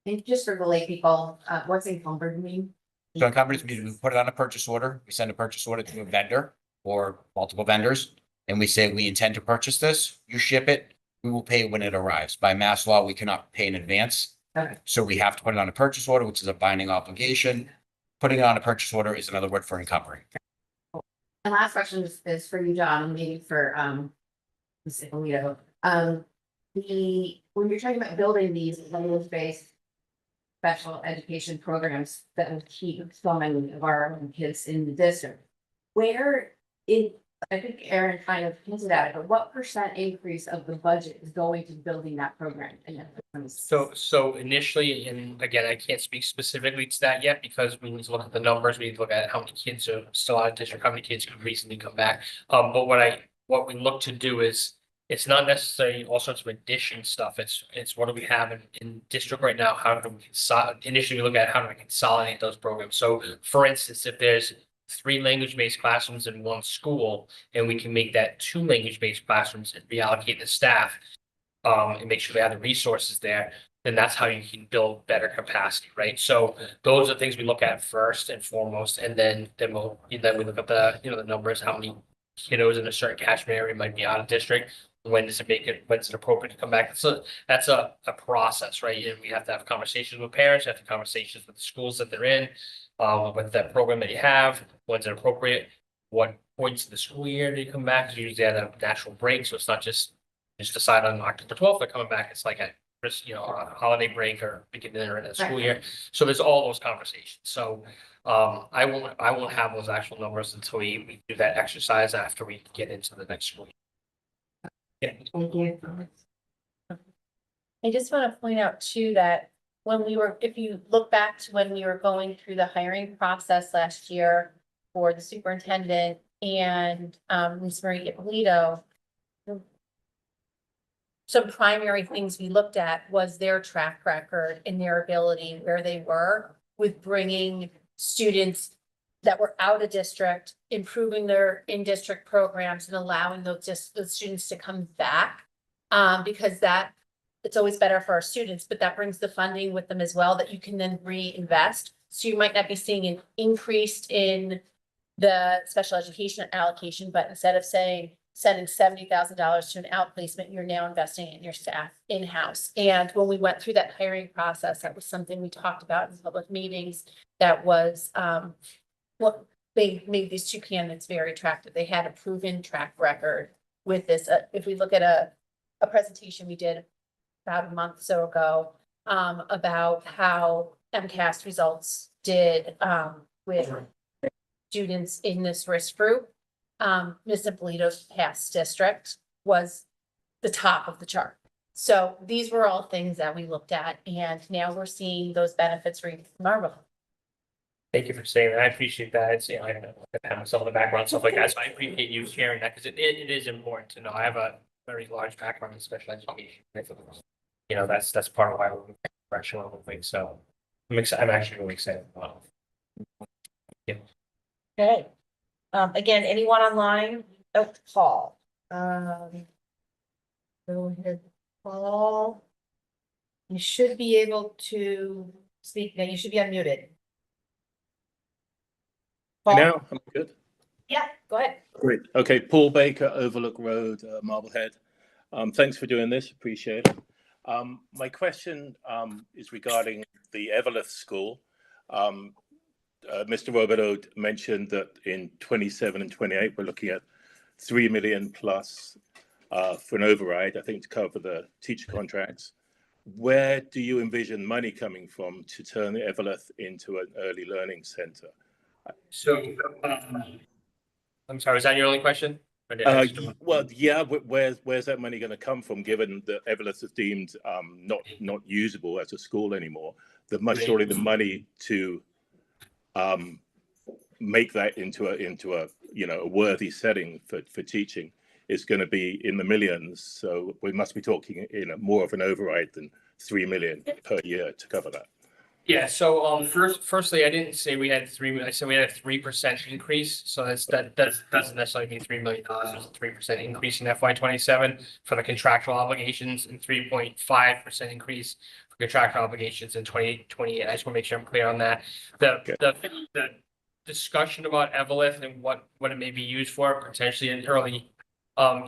And just for the lay people, what's encumbered mean? So encumbrance means we put it on a purchase order. We send a purchase order to a vendor or multiple vendors. And we say, we intend to purchase this. You ship it. We will pay when it arrives. By mass law, we cannot pay in advance. Okay. So we have to put it on a purchase order, which is a binding obligation. Putting it on a purchase order is another word for encumbering. And last question is for you, John, and maybe for Ms. Ippolito. When you're talking about building these language-based special education programs that will keep so many of our own kids in the district, I think Aaron kind of hinted at it, but what % increase of the budget is going to building that program? So initially, and again, I can't speak specifically to that yet because we need to look at the numbers. We need to look at how many kids are still out of district, how many kids could recently come back. But what we look to do is, it's not necessarily all sorts of addition stuff. It's what do we have in district right now? How do we initially look at how do we consolidate those programs? So for instance, if there's 3 language-based classrooms in one school, and we can make that 2 language-based classrooms and reallocate the staff, and make sure they have the resources there, then that's how you can build better capacity, right? So those are things we look at first and foremost, and then we look at the numbers, how many kiddos in a certain catchment area might be out of district. When does it appropriate to come back? So that's a process, right? And we have to have conversations with parents, have conversations with the schools that they're in, with that program that you have, when's it appropriate, what points of the school year do you come back? 'Cause usually at a natural break, so it's not just decide on October 12th they're coming back. It's like a holiday break or beginning of the school year. So there's all those conversations. So I won't have those actual numbers until we do that exercise after we get into the next school year. Yeah. Thank you. I just want to point out too that if you look back to when we were going through the hiring process last year for the superintendent and Ms. Marie Ippolito, some primary things we looked at was their track record and their ability, where they were with bringing students that were out of district, improving their in-district programs and allowing those students to come back. Because it's always better for our students, but that brings the funding with them as well that you can then reinvest. So you might not be seeing an increase in the special education allocation, but instead of sending $70,000 to an outplacement, you're now investing in your staff in-house. And when we went through that hiring process, that was something we talked about in public meetings. That was what made these two candidates very attractive. They had a proven track record with this. If we look at a presentation we did about a month or so ago, about how MCAS results did with students in this risk group. Ms. Polito's past district was the top of the chart. So these were all things that we looked at, and now we're seeing those benefits reap from Marblehead. Thank you for saying that. I appreciate that. It's, you know, I have myself in the background, stuff like that. So I appreciate you sharing that because it is important to know. I have a very large background in special education. You know, that's part of why we're direction on the thing. So I'm actually really excited about it. Okay. Again, anyone online? Oh, Paul. Go ahead, Paul. You should be able to speak now. You should be unmuted. Paul? Now, I'm good. Yeah, go ahead. Great. Okay, Paul Baker, Overlook Road, Marblehead. Thanks for doing this. Appreciate it. My question is regarding the Everlith School. Mr. Roberto mentioned that in 27 and 28, we're looking at 3 million plus for an override, I think, to cover the teacher contracts. Where do you envision money coming from to turn the Everlith into an early learning center? So, I'm sorry, was that your only question? Or did I just- Well, yeah, where's that money going to come from, given that Everlith is deemed not usable as a school anymore? Surely the money to make that into a a worthy setting for teaching is going to be in the millions. So we must be talking more of an override than 3 million per year to cover that. Yeah, so firstly, I didn't say we had 3 million. I said we had a 3% increase. So that doesn't necessarily mean $3 million. It's a 3% increase in FY27 for the contractual obligations and 3.5% increase for contractual obligations in 2028. I just want to make sure I'm clear on that. The discussion about Everlith and what it may be used for, potentially an early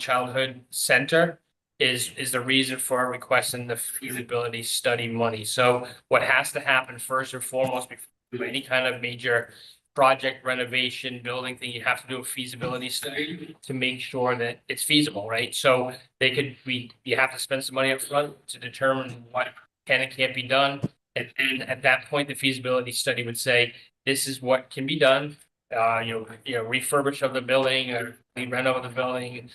childhood center, is the reason for requesting the feasibility study money. So what has to happen first and foremost before you do any kind of major project renovation, building thing, you have to do a feasibility study to make sure that it's feasible, right? So you have to spend some money up front to determine what can and can't be done. And at that point, the feasibility study would say, this is what can be done. Refurbish of the building or reno of the building,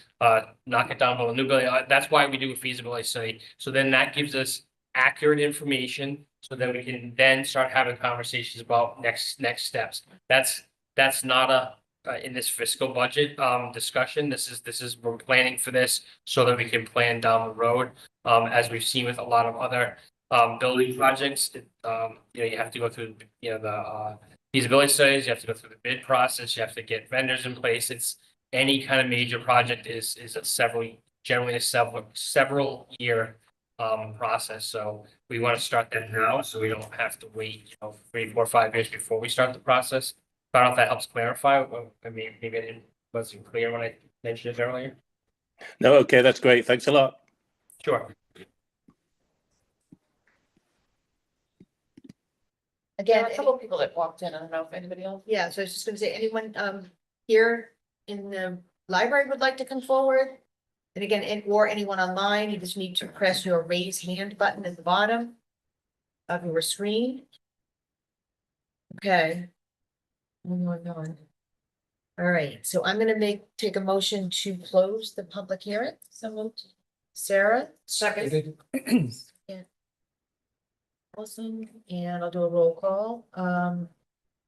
knock it down, build a new building. That's why we do a feasibility study. So then that gives us accurate information so that we can then start having conversations about next steps. That's not in this fiscal budget discussion. This is we're planning for this so that we can plan down the road. As we've seen with a lot of other building projects, you have to go through the feasibility studies, you have to go through the bid process, you have to get vendors in place. It's any kind of major project is generally a several year process. So we want to start that now, so we don't have to wait 3, 4, 5 years before we start the process. I don't know if that helps clarify. I mean, maybe I wasn't clear when I mentioned it earlier. No, okay, that's great. Thanks a lot. Sure. Again, A couple of people that walked in. I don't know if anybody else. yeah, so I was just gonna say, anyone here in the library would like to come forward? And again, or anyone online, you just need to press your raise hand button at the bottom of your screen. Okay. One more going. All right, so I'm gonna take a motion to close the public hearing. So moved. Sarah? Second. Awesome, and I'll do a roll call.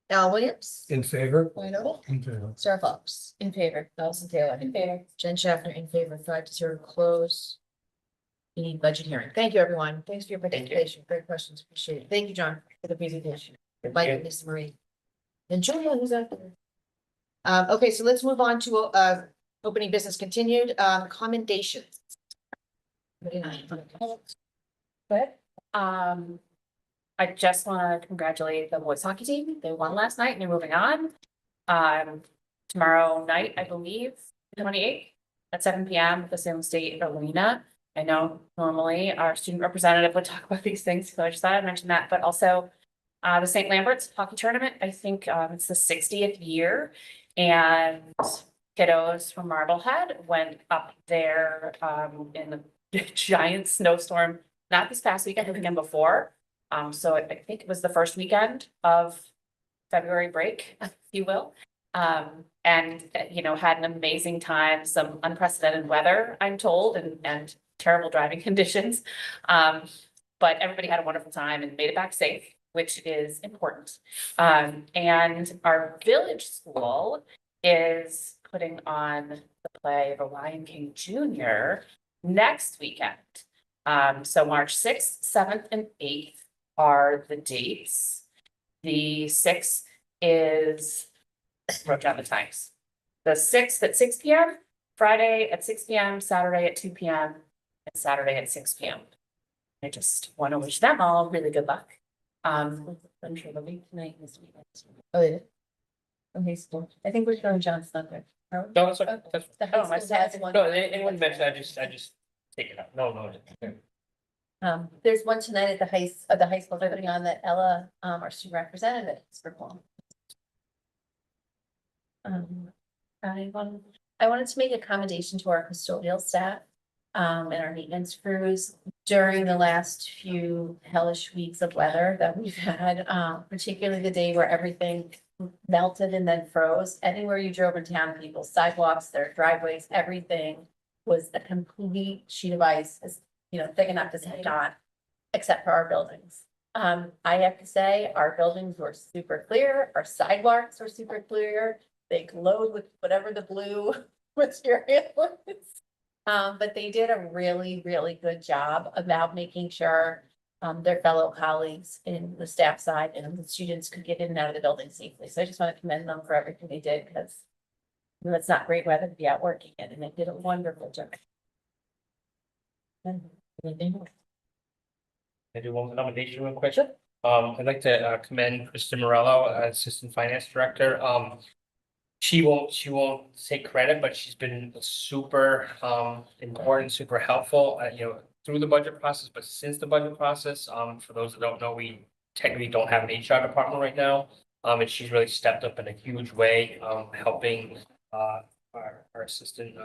Al Williams? In favor? White In favor. Sarah Fox? In favor. Allison Taylor? In favor. Jen Schaffner in favor, 5 to 0 to close. We need budget hearing. Thank you, everyone. Thanks for your Thank you. participation. Great questions. Appreciate it. Thank you, John, for the presentation. Mike and Lisa Marie. And Julia, who's that? Okay, so let's move on to, opening business continued, commendations. But, I just want to congratulate the boys hockey team. They won last night and they're moving on. Tomorrow night, I believe, 28th at 7 p.m. at the Salem State Arena. I know normally our student representative would talk about these things, so I just thought I'd mention that, but also the St. Lambert's hockey tournament. I think it's the 60th year, and kiddos from Marblehead went up there in the giant snowstorm, not this past weekend, the weekend before. So I think it was the first weekend of February break, if you will. And you know, had an amazing time, some unprecedented weather, I'm told, and terrible driving conditions. But everybody had a wonderful time and made it back safe, which is important. And our village school is putting on the play of a Lion King Jr. next weekend. So March 6th, 7th, and 8th are the dates. The 6th is, wrote down the times. The 6th at 6 p.m., Friday at 6 p.m., Saturday at 2 p.m., and Saturday at 6 p.m. I just want to wish them all really good luck. I'm sure they'll be tonight this weekend. Oh, they did? Okay, so I think we're going John Thunder. No, that's okay. That's- The high Oh, my school has one. No, anyone mentioned, I just take it out. No. There's one tonight at the high school they're putting on that Ella, our student representative is performing. I wanted to make a commendation to our custodial staff, and our maintenance crews during the last few hellish weeks of weather that we've had, particularly the day where everything melted and then froze. Anywhere you drove in town, people's sidewalks, their driveways, everything was a complete sheet of ice, you know, thick enough to stand on, except for our buildings. I have to say, our buildings were super clear, our sidewalks were super clear, they glowed with whatever the blue material was. But they did a really, really good job about making sure their fellow colleagues in the staff side and the students could get in and out of the building safely. So I just want to commend them for everything they did, because you know, it's not great weather to be out working in, and they did a wonderful job. Anything more? I do one nomination real quick. I'd like to commend Kristen Morello, Assistant Finance Director. She won't take credit, but she's been super important, super helpful, you know, through the budget process, but since the budget process, for those that don't know, we technically don't have an HR department right now. And she's really stepped up in a huge way, helping our assistant,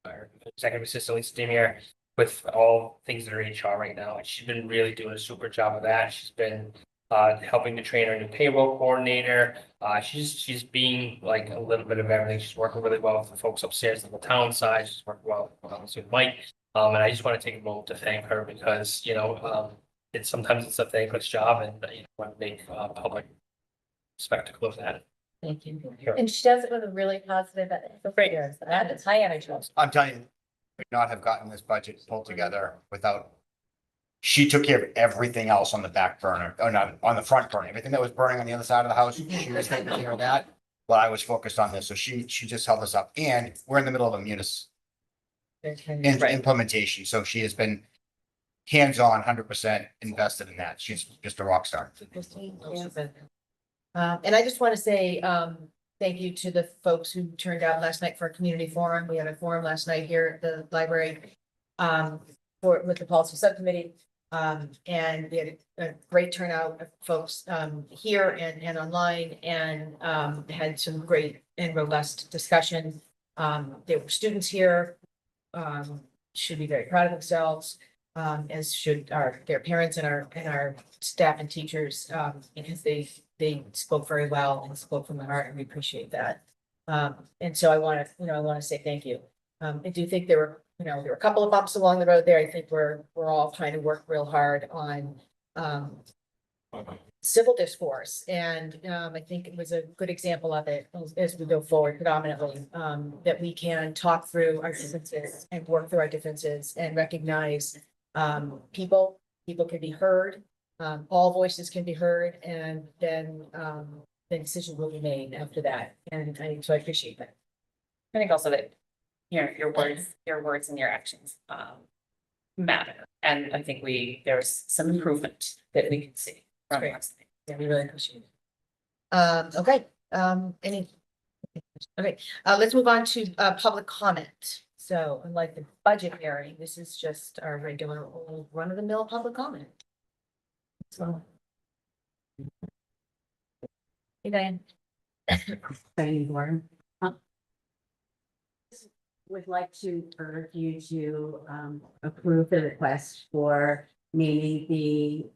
our executive assistant, Lisa Demier, with all things that are HR right now. And she's been really doing a super job of that. She's been helping to train our new payroll coordinator. She's being like a little bit of everything. She's working really well with the folks upstairs on the town side. She's working well with Mike. And I just want to take a moment to thank her, because, you know, sometimes it's a thankless job, and you want to make public spectacle of that. Thank you. And she does it with a really positive, that is high energy. I'm telling you, we would not have gotten this budget pulled together without. She took care of everything else on the back burner, or not, on the front burner, everything that was burning on the other side of the house, she was taking care of that. While I was focused on this, so she just held us up, and we're in the middle of a implementation, so she has been hands-on, 100% invested in that. She's just a rock star. And I just want to say, thank you to the folks who turned out last night for a community forum. We had a forum last night here at the library, with the policy subcommittee. And we had a great turnout of folks, here and online, and, had some great and robust discussion. There were students here, should be very proud of themselves, as should their parents and our staff and teachers, because they spoke very well and spoke from the heart, and we appreciate that. And so I want to say thank you. I do think there were a couple of bumps along the road there. I think we're all trying to work real hard on civil discourse, and I think it was a good example of it as we go forward, predominantly, that we can talk through our differences and work through our differences and recognize people can be heard, all voices can be heard, and then the decision will be made after that, and so I appreciate that. I think also that, your words and your actions, matter. And I think there's some improvement that we can see from Great. us. Yeah, we really appreciate it. Okay, okay, let's move on to, public comment. So unlike the budget hearing, this is just our regular old run-of-the-mill public comment. So. Hey, Diane. Planning board. Would like to urge you to approve the request for naming the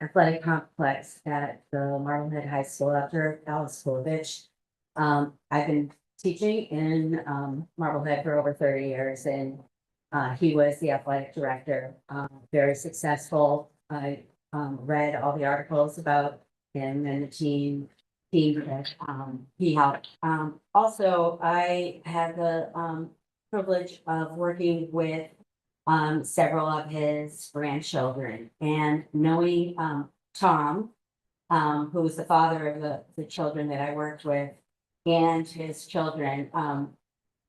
athletic complex at the Marblehead High School after Alice Slovich. I've been teaching in Marblehead for over 30 years, and he was the athletic director, very successful. I read all the articles about him and the team that he helped. Also, I had the privilege of working with several of his grandchildren, and knowing Tom, who was the father of the children that I worked with, and his children,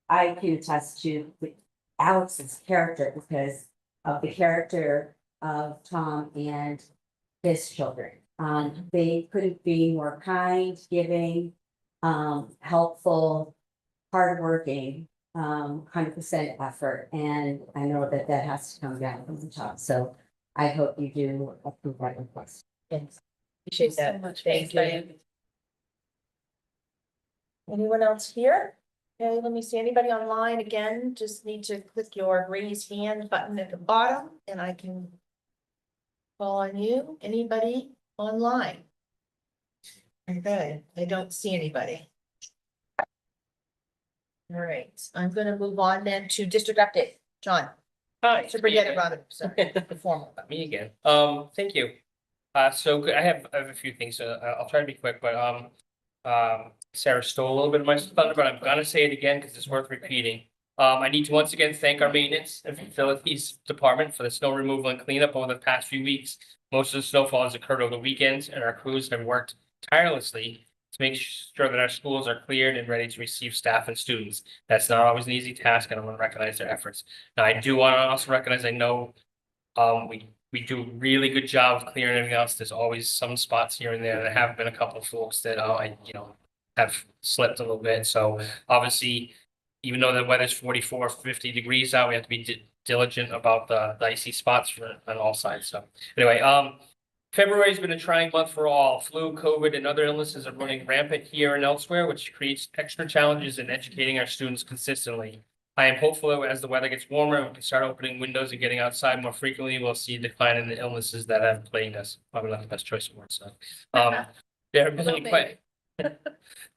I can attest to Alex's character because of the character of Tom and his children. They couldn't be more kind, giving, helpful, hardworking, 100% effort. And I know that that has to come down from the top. So I hope you do approve that request. Thanks. Appreciate so that. much. Thank Thanks, you. Diane. Anyone else here? Okay, let me see. Anybody online? Again, just need to click your raise hand button at the bottom and I can call on you. Anybody online? Okay, I don't see anybody. All right, I'm gonna move on then to district update. John, Hi. Superintendent Robin, so the formal. Me again. Thank you. I have a few things, so I'll try to be quick, but, Sarah stole a little bit of my thunder, but I'm gonna say it again because it's worth repeating. I need to once again thank our maintenance and facilities department for the snow removal and cleanup over the past few weeks. Most of the snowfall has occurred over the weekends, and our crews have worked tirelessly to make sure that our schools are cleared and ready to receive staff and students. That's not always an easy task, and I want to recognize their efforts. Now, I do want to also recognize, I know we do a really good job of clearing everything else. There's always some spots here and there. There have been a couple of folks that have slipped a little bit. So obviously, even though the weather's 44, 50 degrees out, we have to be diligent about the icy spots on all sides. So anyway, February's been a trying month for all. Flu, COVID, and other illnesses are running rampant here and elsewhere, which creates extra challenges in educating our students consistently. I am hopeful that as the weather gets warmer and we can start opening windows and getting outside more frequently, we'll see a decline in the illnesses that have plagued us. Probably not the best choice of words, so. There have been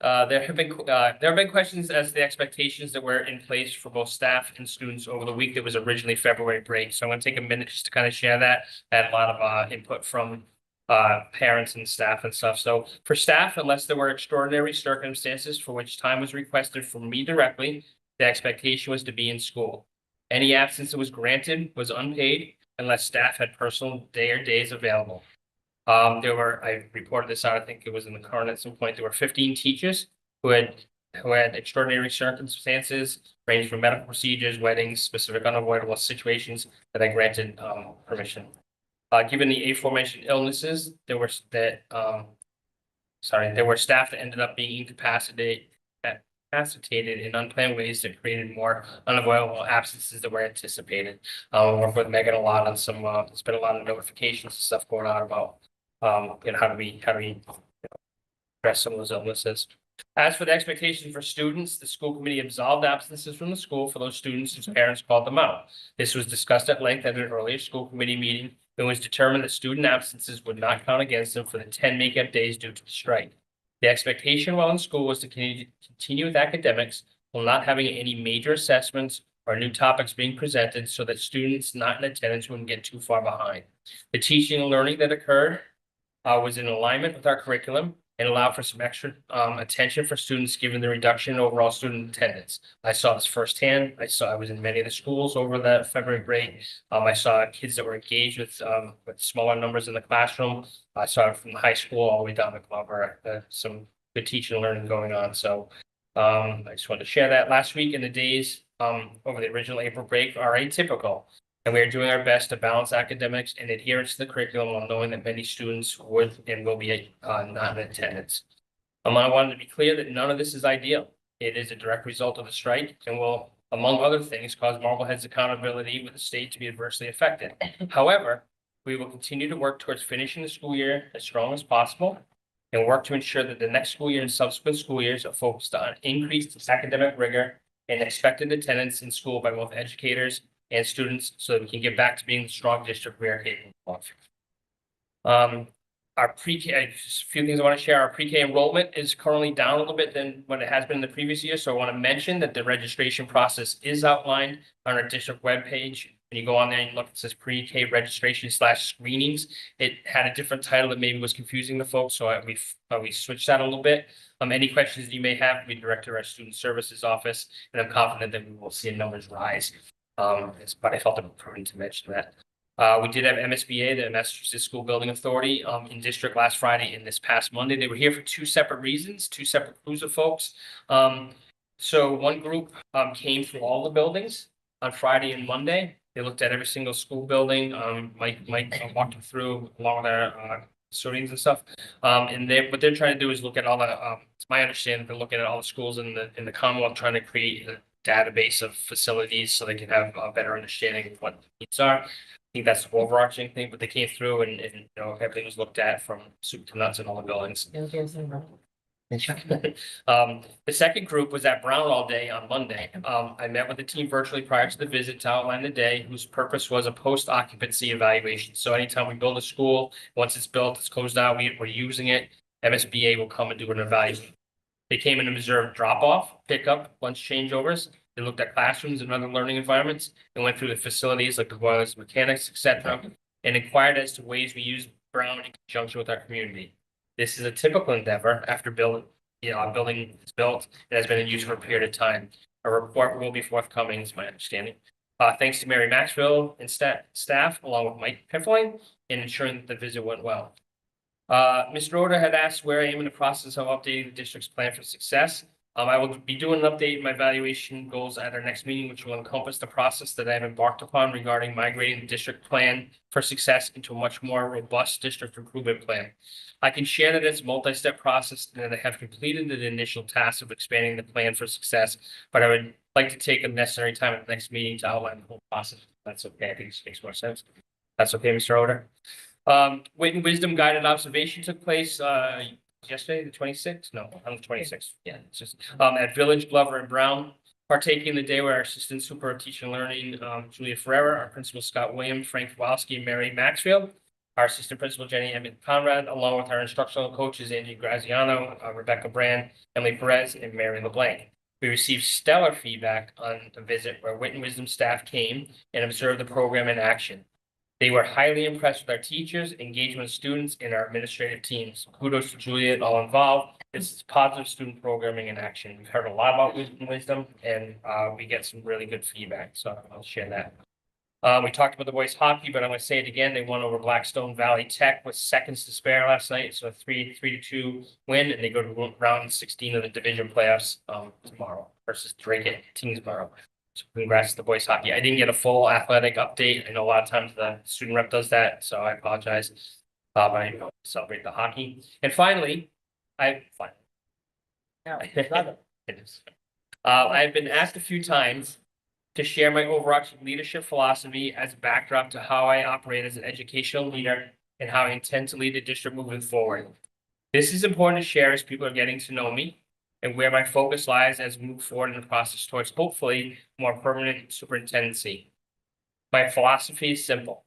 there have been questions as to the expectations that were in place for both staff and students over the week that was originally February break. So I'm gonna take a minute just to kind of share that. I had a lot of input from parents and staff and stuff. So for staff, unless there were extraordinary circumstances for which time was requested from me directly, the expectation was to be in school. Any absence that was granted was unpaid unless staff had personal day or days available. I reported this out, I think it was in the current at some point, there were 15 teachers who had extraordinary circumstances, ranging from medical procedures, weddings, specific unavoidable situations that I granted permission. Given the aforementioned illnesses, there were staff that ended up being incapacitated in unplanned ways that created more unavoidable absences that were anticipated. I worked with Megan a lot on some, there's been a lot of notifications and stuff going on about how do we address some of those illnesses. As for the expectation for students, the school committee absolved absences from the school for those students whose parents called them out. This was discussed at length at an earlier school committee meeting. It was determined that student absences would not count against them for the 10 makeup days due to the strike. The expectation while in school was to continue with academics while not having any major assessments or new topics being presented so that students not in attendance wouldn't get too far behind. The teaching and learning that occurred was in alignment with our curriculum. and allow for some extra attention for students given the reduction in overall student attendance. I saw this firsthand. I was in many of the schools over that February break. I saw kids that were engaged with smaller numbers in the classroom. I saw it from high school all the way down to Glover, some good teaching and learning going on. So I just wanted to share that. Last week and the days over the original April break are atypical. And we are doing our best to balance academics and adherence to the curriculum while knowing that many students would and will be not in attendance. I wanted to be clear that none of this is ideal. It is a direct result of the strike and will, among other things, cause Marblehead's accountability with the state to be adversely affected. However, we will continue to work towards finishing the school year as strong as possible and work to ensure that the next school year and subsequent school years are focused on increased academic rigor and expected attendance in school by both educators and students so that we can get back to being the strong district we are capable of. Our pre-K, just a few things I want to share. Our pre-K enrollment is currently down a little bit than what it has been in the previous year. So I want to mention that the registration process is outlined on our district webpage. When you go on there and look, it says pre-K registration/screenings. It had a different title that maybe was confusing the folks, so we switched that a little bit. Any questions you may have, we direct to our student services office, and I'm confident that we will see numbers rise. But I felt it prudent to mention that. We did have MSBA, the Massachusetts School Building Authority, in district last Friday and this past Monday. They were here for two separate reasons, two separate crews of folks. So one group came through all the buildings on Friday and Monday. They looked at every single school building. Mike walked them through along with their custodians and stuff. And what they're trying to do is look at all the. It's my understanding they're looking at all the schools in the Commonwealth, trying to create a database of facilities so they can have a better understanding of what the needs are. I think that's the overarching thing, but they came through and you know, everything was looked at from soup to nuts in all the buildings. The second group was at Brown all day on Monday. I met with the team virtually prior to the visit to outline the day, whose purpose was a post-occupancy evaluation. So anytime we build a school, once it's built, it's closed out, we're using it, MSBA will come and do an evaluation. They came in and observed drop-off, pickup, lunch changeovers. They looked at classrooms and other learning environments and went through the facilities like the boilers, mechanics, etc., and inquired as to ways we use Brown in conjunction with our community. This is a typical endeavor after building is built and has been in use for a period of time. A report will be forthcoming, is my understanding. Thanks to Mary Maxwell and staff, along with Mike Piffling, in ensuring that the visit went well. Mr. Roder had asked where I am in the process of updating the district's plan for success. I will be doing an update in my evaluation goals at our next meeting, which will encompass the process that I've embarked upon regarding migrating the district plan for success into a much more robust district improvement plan. I can share that it's a multi-step process and that I have completed the initial task of expanding the plan for success, but I would like to take a necessary time at the next meeting to outline the whole process. That's okay. I think this makes more sense. That's okay, Mr. Roder. Wit and Wisdom guided observation took place yesterday, the 26th? No, on the 26th. Yeah, it's just at Village, Glover, and Brown. Partaking in the day were our assistant super of teaching and learning, Julia Ferreira, our principal Scott William, Frank Kowalski, and Mary Maxfield, our assistant principal Jenny Emmett Conrad, along with our instructional coaches Angie Graziano, Rebecca Brand, Emily Perez, and Mary LeBlanc. We received stellar feedback on the visit where Wit and Wisdom staff came and observed the program in action. They were highly impressed with our teachers, engagement of students, and our administrative teams. Kudos to Julia and all involved. This is positive student programming in action. We've heard a lot about Wisdom, and we get some really good feedback, so I'll share that. We talked about the boys hockey, but I'm going to say it again. They won over Blackstone Valley Tech with seconds to spare last night, so a 3-2 win, and they go to round 16 of the division playoffs tomorrow versus Drake at Tingsboro. So congrats to the boys hockey. I didn't get a full athletic update. I know a lot of times the student rep does that, so I apologize. But I celebrate the hockey. And finally, I've been asked a few times to share my overarching leadership philosophy as a backdrop to how I operate as an educational leader and how I intend to lead the district moving forward. This is important to share as people are getting to know me and where my focus lies as we move forward in the process towards hopefully more permanent superintendency. My philosophy is simple: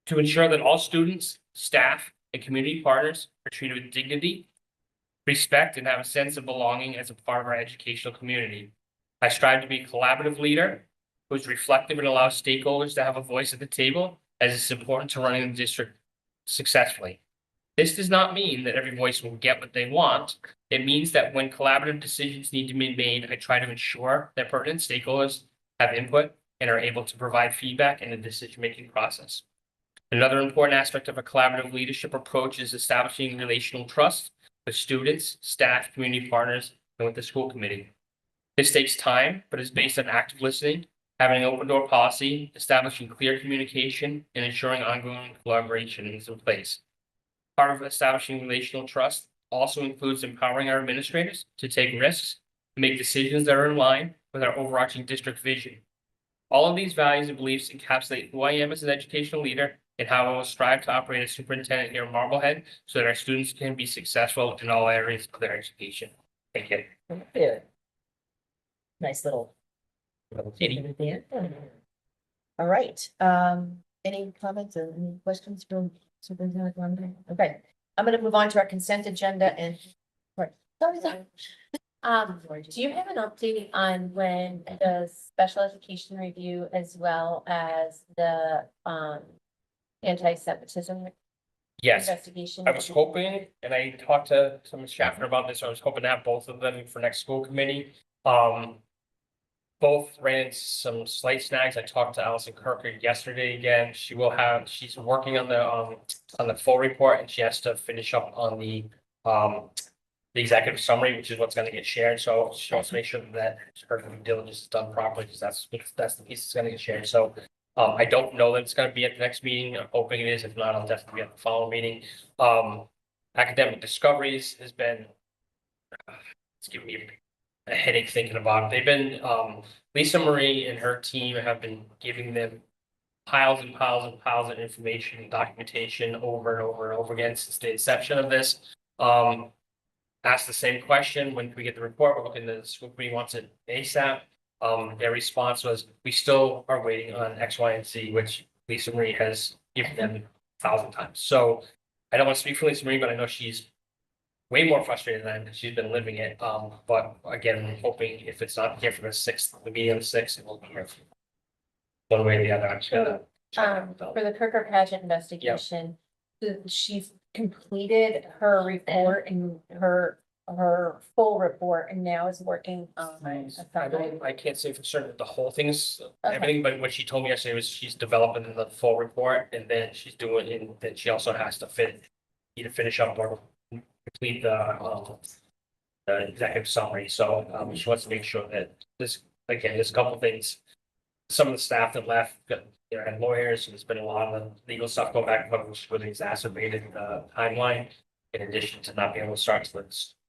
to ensure that all students, staff, and community partners are treated with dignity, respect, and have a sense of belonging as a part of our educational community. I strive to be a collaborative leader who is reflective and allows stakeholders to have a voice at the table, as it's important to running the district successfully. This does not mean that every voice will get what they want. It means that when collaborative decisions need to be made, I try to ensure that pertinent stakeholders have input and are able to provide feedback in the decision-making process. Another important aspect of a collaborative leadership approach is establishing relational trust with students, staff, community partners, and with the school committee. This takes time, but is based on active listening, having an open door policy, establishing clear communication, and ensuring ongoing collaboration is in place. Part of establishing relational trust also includes empowering our administrators to take risks, and make decisions that are in line with our overarching district vision. All of these values and beliefs encapsulate who I am as an educational leader and how I will strive to operate as superintendent here at Marblehead so that our students can be successful in all areas of their education. Thank you. Yeah. Nice little. Kitty. All right, any comments or any questions from Superintendent Grundy? Okay, I'm gonna move on to our consent agenda and. Sorry. Do you have an update on when the special education review as well as the anti-Semitism Yes, investigation? I was hoping, and I talked to Ms. Schaffner about this, I was hoping to have both of them for next school committee. Both ran into some slight snags. I talked to Allison Kirker yesterday again. She's working on the full report and she has to finish up on the executive summary, which is what's gonna get shared. So she wants to make sure that her due diligence is done properly, because that's the piece that's gonna get shared. So I don't know that it's gonna be at the next meeting. I'm hoping it is. If not, I'll definitely be at the following meeting. Academic discoveries has been, it's giving me a headache thinking about it. They've been, Lisa Marie and her team have been giving them piles and piles and piles of information and documentation over and over and over again since the inception of this. Asked the same question, when can we get the report? We're looking, the school committee wants it ASAP. Their response was, we still are waiting on X, Y, and Z, which Lisa Marie has given them 1,000 times. So I don't want to speak for Lisa Marie, but I know she's way more frustrated than I am because she's been living it. But again, I'm hoping if it's not here for the 6th, the meeting on the 6th, it will be here. One way or the other, I'm just gonna. For the Kirker pageant investigation, she's completed her report and her full report and now is working on. I can't say for certain that the whole thing's Okay. everything, but what she told me yesterday was she's developing the full report and then she's doing, and then she also has to either finish up or complete the executive summary. So she wants to make sure that there's a couple things. Some of the staff that left, had lawyers, so there's been a lot of legal stuff going back and forth, which would exacerbate the timeline. In addition to not being able to start till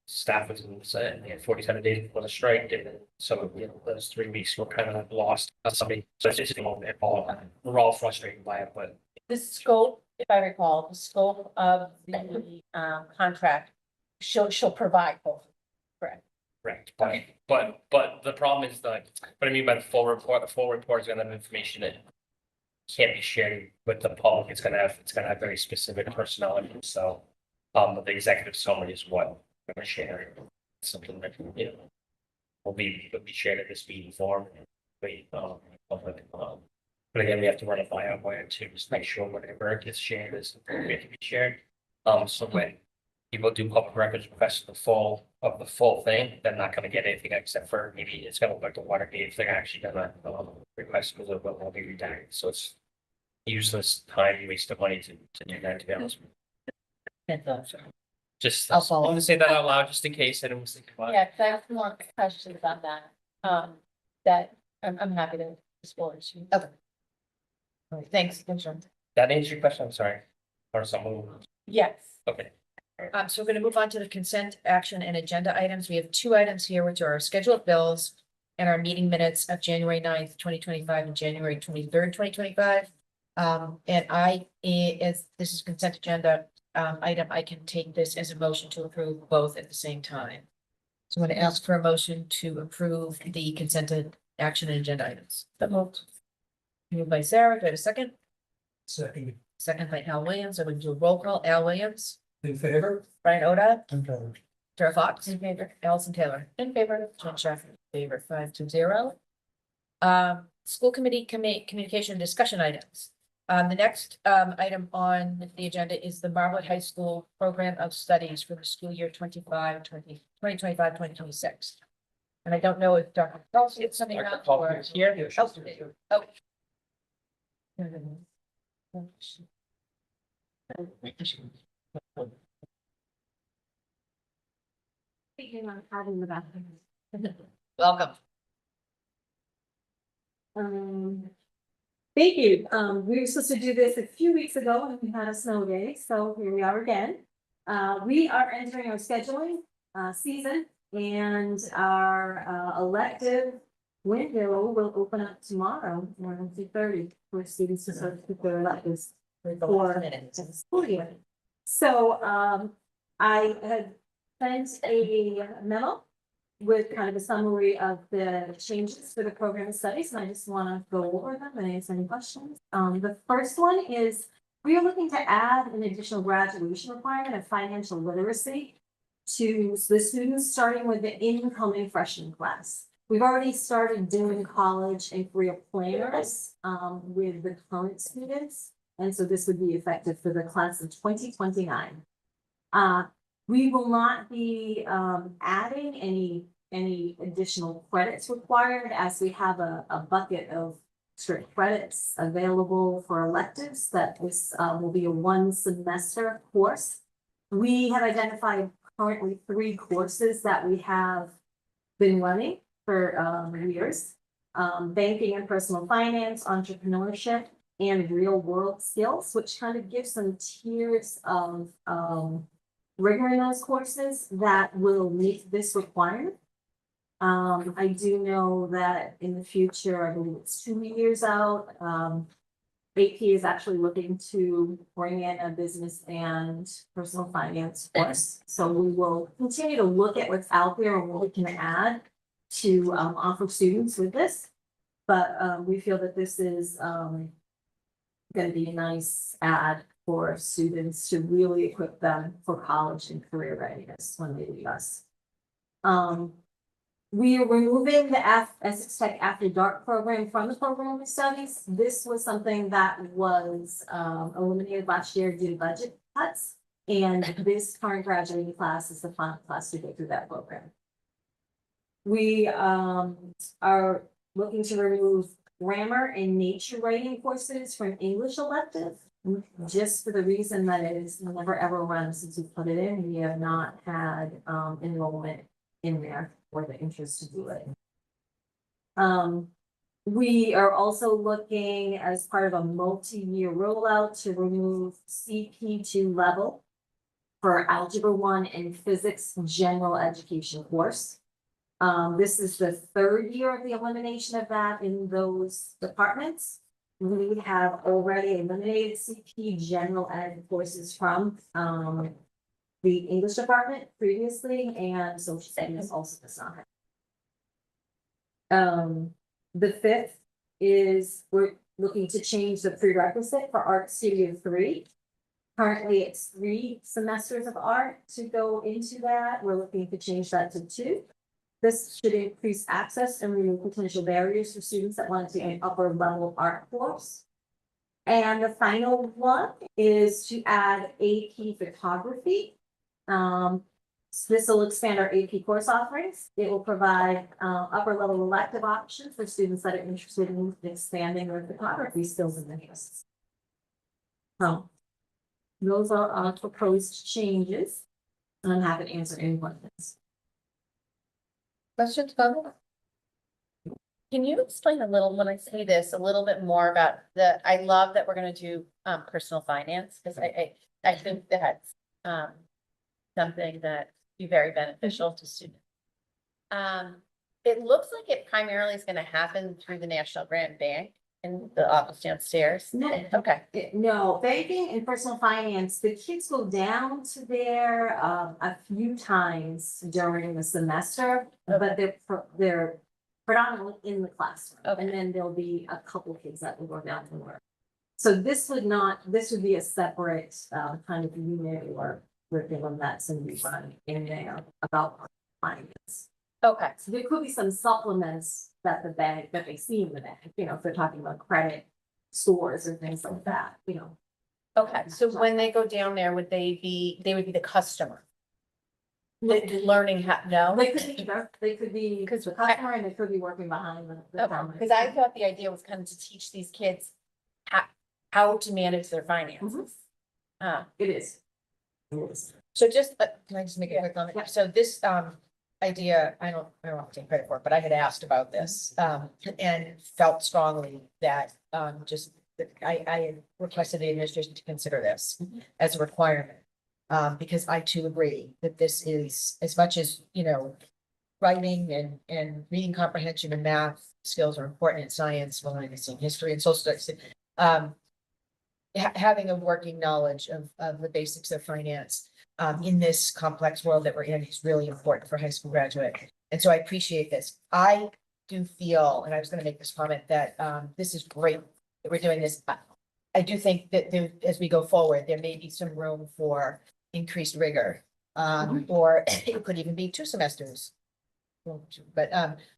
staff was they had 47 days before the strike, and so those 3 weeks were kind of lost on somebody. So it's just we're all frustrated by it, but The scope, if I recall, the scope of the contract, she'll provide both. Correct. correct. But the problem is what I mean by the full report is gonna have information that can't be shared with the public. It's gonna have very specific personnel in it. So the executive summary is what I'm gonna share. Something that will be shared at this meeting form. Public. But again, we have to run it by our lawyer too, just make sure whatever gets shared is appropriate to be shared. So when people do public records request the full thing, they're not gonna get anything except for maybe it's gonna look like the Watergate if they're actually gonna request because it will be redacted. So it's useless time, waste of money to do that, to be honest. Just, I I'll follow. want to say that out loud just in case anyone was thinking about it. Yeah, 'cause I have more questions on that. That I'm happy to explore. Okay. All right, thanks, Commissioner. That answers your question, I'm sorry. Or someone, Yes. okay. So we're gonna move on to the consent action and agenda items. We have 2 items here, which are our scheduled bills and our meeting minutes of January 9th, 2025 and January 23rd, 2025. And as this is consent agenda item, I can take this as a motion to approve both at the same time. So I'm going to ask for a motion to approve the consented action and agenda items. The moved. Moved by Sarah, do I have a second? Second, Second by Al Williams. I'm going to do a roll call. Al Williams, in favor? Brian Oda, In favor. Tara Fox, In favor. Allison Taylor. In favor. John Schaffner, in favor, 5-0. School committee communication discussion items. The next item on the agenda is the Marblehead High School Program of Studies for the school year 2026. And I don't know if Dr. Kelsey had something Dr. up or. Kaufman is here. Oh. Speaking of having the bathroom. Welcome. Thank you. We were supposed to do this a few weeks ago and we had a snow day, so here we are again. We are entering our scheduling season and our elective window will open up tomorrow, 1:30 for students to start with their electives for the school year. So I had sent a memo with kind of a summary of the changes for the program of studies, and I just want to go over them and answer any questions. The first one is we are looking to add an additional graduation requirement of financial literacy to the students, starting with the incoming freshman class. We've already started doing college and career planners with the current students, and so this would be effective for the class of 2029. We will not be adding any additional credits required, as we have a bucket of strict credits available for electives that this will be a 1 semester course. We have identified currently 3 courses that we have been running for years. Banking and personal finance, entrepreneurship, and real world skills, which kind of gives some tiers of rigor in those courses that will meet this requirement. I do know that in the future, I believe it's 2 years out, AP is actually looking to bring in a business and personal finance course. So we will continue to look at what's out there and what we can add to offer students with this. But we feel that this is going to be a nice add for students to really equip them for college and career readiness when they leave us. We are removing the Essex Tech After Dark program from the program of studies. This was something that was eliminated last year due to budget cuts. And this current graduating class is the final class to go through that program. We are looking to remove grammar and nature writing courses from English elective, just for the reason that it is never ever run since we put it in. We have not had enrollment in there or the interest to do it. We are also looking as part of a multi-year rollout to remove CP2 level for Algebra 1 and Physics General Education course. This is the 3rd year of the elimination of that in those departments. We have already eliminated CP General Ed courses from the English department previously, and social studies also does not have. The 5th is we're looking to change the prerequisite for Art Studio 3. Currently, it's 3 semesters of art to go into that. We're looking to change that to 2. This should increase access and remove potential barriers for students that want to take an upper level art course. And the final one is to add AP photography. So this will expand our AP course offerings. It will provide upper level elective options for students that are interested in expanding their photography skills and interests. So those are our proposed changes. And I'm happy to answer any questions. Questions, comments? Can you explain a little, when I say this, a little bit more about I love that we're gonna do personal finance, because I think that's something that be very beneficial to students. It looks like it primarily is gonna happen through the National Grant Bank in the office downstairs. No. Okay. No, banking and personal finance, the kids go down to there a few times during the semester, but they're predominantly in the classroom. Okay. And then there'll be a couple of kids that will go down to work. So this would be a separate kind of unit or curriculum that's going to be run in there about finance. Okay. So there could be some supplements that they see in the bank, if they're talking about credit stores and things like that, you know. Okay, so when they go down there, would they would be the customer? Learning how, no? They could be, they could be, Because the customer and they could be working behind the counter. Because I thought the idea was kind of to teach these kids how to manage their finances. It is. It is. So just, can I just make a quick comment? Yeah. So this, idea, I don't want to take credit for it, but I had asked about this, and felt strongly that, I had requested the administration to consider this as a requirement. Because I too agree that this is, as much as, writing and reading comprehension and math skills are important in science, well, I guess in history and social studies. Having a working knowledge of the basics of finance in this complex world that we're in is really important for high school graduate. And so I appreciate this. I do feel, and I was gonna make this comment, that this is great that we're doing this. I do think that as we go forward, there may be some room for increased rigor. Or it could even be 2 semesters. But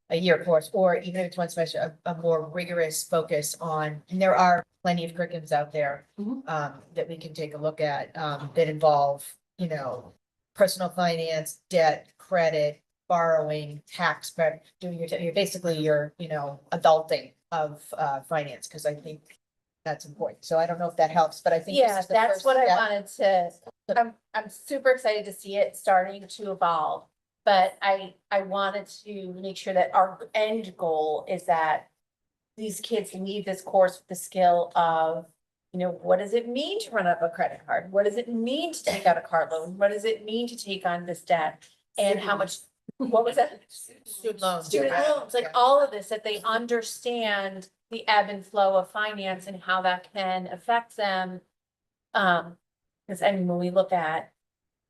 a year course, or even if it's 1 semester, a more rigorous focus on, and there are plenty of curriculums out there. That we can take a look at, that involve, personal finance, debt, credit, borrowing, tax prep, doing you're basically your, adulting of finance, because I think that's important. So I don't know if that helps, but I think. this Yeah, is the that's first what I step. wanted to, I'm super excited to see it starting to evolve. But I wanted to make sure that our end goal is that these kids leave this course with the skill of, what does it mean to run up a credit card? What does it mean to take out a car loan? What does it mean to take on this debt? And how much, what was that? Student loans. Student loans, like all of this, that they understand the ebb and flow of finance and how that can affect them. Because when we look at,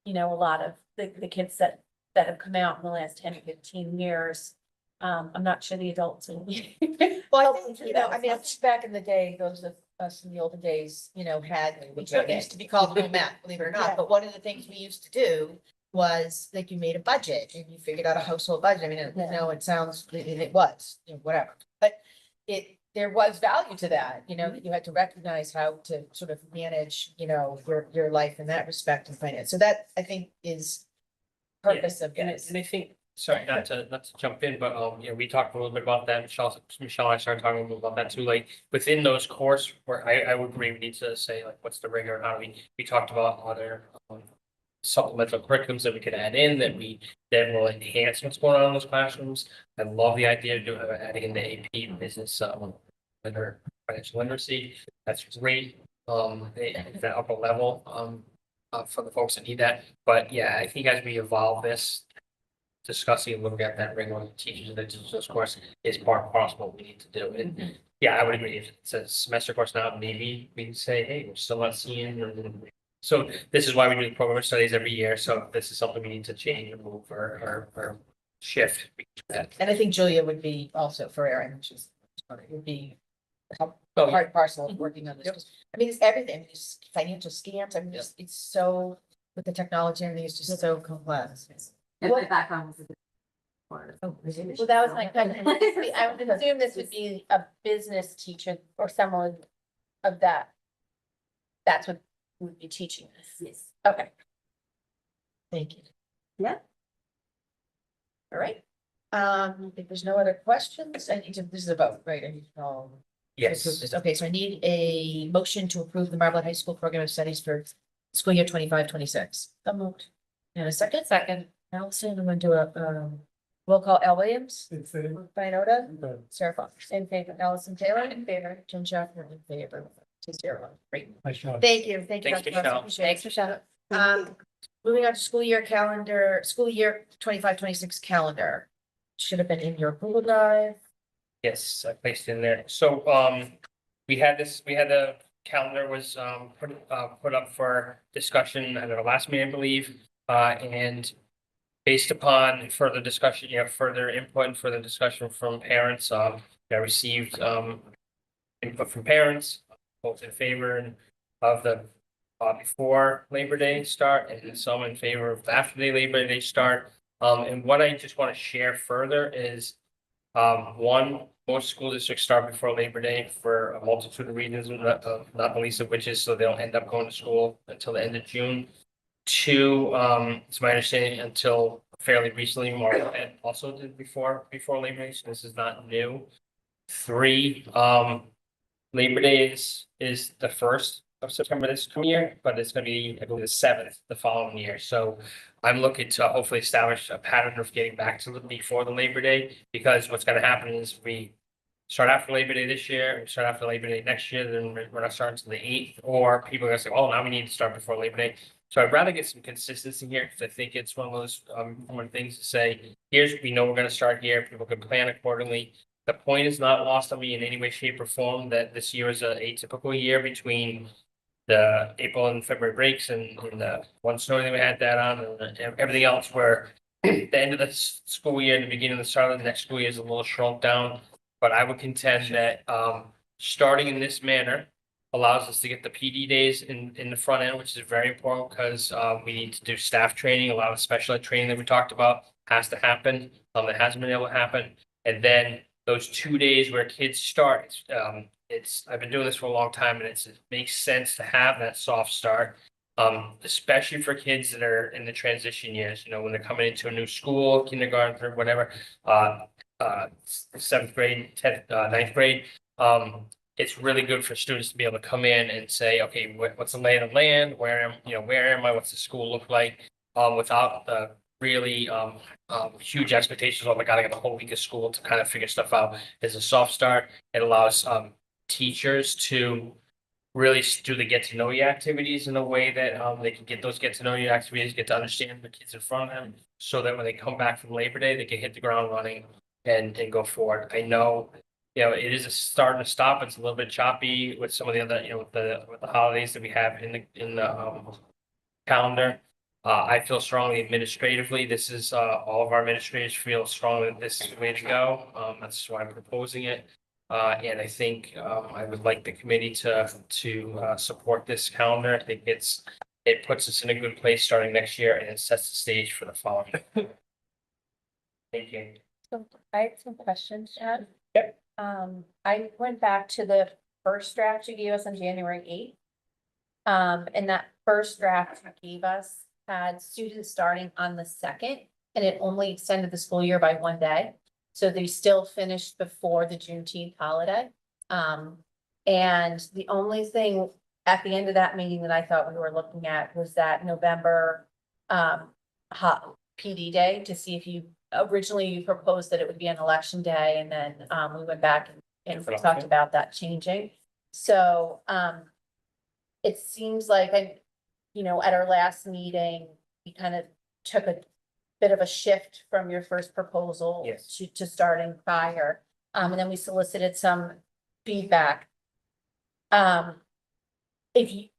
a lot of the kids that have come out in the last 10 or 15 years, I'm not sure the adults. Well, I think, back in the day, those of us in the olden days, had, which used to be called home ec, believe it or not, but one of the things we used to do was like you made a budget and you figured out a household budget. I mean, it sounds, it was, whatever, but there was value to that, that you had to recognize how to sort of manage, your life in that respect and finance. So that, I think, is purpose of this. And I think, sorry, not to jump in, but we talked a little bit about that. Michelle and I started talking a little about that too. Like within those course where I would agree, we need to say like what's the rigor, how do we talked about other supplemental curriculums that we could add in that will enhance what's going on in those classrooms. I love the idea of adding in the AP business or financial literacy. That's great. The upper level for the folks that need that. But yeah, I think as we evolve this, discussing and looking at that regular teachers that teach this course is part and parcel of what we need to do. And yeah, I would agree. If it's a semester course now, maybe we say, hey, we're still not seeing. So this is why we do the program studies every year. So this is something we need to change or move or shift. And I think Julia would be also for Erin, which is, it would be part and parcel of working on this. 'Cause, I mean, it's everything, I mean, it's financial scams, I mean, it's so, with the technology, and everything is just so complex. And my background was. Well, that was my question. I would assume this would be a business teacher or someone of that. That's what would be teaching this. Yes. Okay, Thank you. Yeah. All right. If there's no other questions, I need to, this is about, right, I need to know. Yes. This. Okay, so I need a motion to approve the Marblehead High School Program of Studies for school year 25-26. So moved. And a second? second, Allison, I'm gonna do a, roll call. Al Williams, In favor? Brian Oda, Sarah Fox, in favor. Allison Taylor, in favor, Jen Schaffner, in favor. 2-0. Great. Nice job. Thank you. Thank you. Thanks, Dr. Fox. Michelle. Appreciate it. Thanks, Michelle. Moving on to school year calendar, school year 25-26 calendar. Should have been in your Google Drive. Yes, I placed in there. So we had the calendar was put up for discussion at our last meeting, I believe. And based upon further discussion, further input and further discussion from parents, I received input from parents, both in favor of the before Labor Day start and some in favor of after the Labor Day start. And what I just want to share further is One, most school districts start before Labor Day for a multitude of reasons, not the least of which is so they don't end up going to school until the end of June. Two, it's my understanding until fairly recently, Marblehead also did before Labor Day, so this is not new. Three, Labor Day is the 1st of September this coming year, but it's gonna be, I believe, the 7th the following year. So I'm looking to hopefully establish a pattern of getting back to before the Labor Day, because what's gonna happen is we start after Labor Day this year, we start after Labor Day next year, then we're not starting until the 8th, or people are gonna say, oh, now we need to start before Labor Day. So I'd rather get some consistency here, because I think it's one of those, things to say, we know we're gonna start here, people can plan accordingly. The point is not lost on me in any way, shape, or form that this year is a atypical year between the April and February breaks and the one snow that we had that on and everything else, where the end of the school year and the beginning of the start of the next school year is a little shrunk down. But I would contend that starting in this manner allows us to get the PD days in the front end, which is very important, because we need to do staff training. A lot of special ed training that we talked about has to happen. That hasn't been able to happen. And then those 2 days where kids start, I've been doing this for a long time, and it makes sense to have that soft start. Especially for kids that are in the transition years, when they're coming into a new school, kindergarten or whatever, 7th grade, 10th, 9th grade. It's really good for students to be able to come in and say, okay, what's the lay of the land? Where am I? What's the school look like? Without the really huge expectations. Oh my God, I got the whole week of school to kind of figure stuff out. It's a soft start. It allows teachers to really do the get to know you activities in a way that they can get those get to know you activities, get to understand the kids in front of them, so that when they come back from Labor Day, they can hit the ground running and go forward. I know, it is a start and a stop. It's a little bit choppy with some of the other, with the holidays that we have in the calendar. I feel strongly administratively, this is, all of our administrators feel strongly that this is the way to go. That's why I'm proposing it. And I think, I would like the committee to support this calendar. I think it puts us in a good place starting next year, and it sets the stage for the following. Thank you. So I have some questions, Chad. Yep. I went back to the first draft you gave us on January 8th. And that first draft you gave us had students starting on the 2nd, and it only extended the school year by 1 day. So they still finished before the Juneteenth holiday. And the only thing at the end of that meeting that I thought we were looking at was that November PD day, to see if you originally proposed that it would be an election day, and then we went back and we talked about that changing. So it seems like at our last meeting, we kind of took a bit of a shift from your first proposal. Yes. To starting prior, and then we solicited some feedback. If you,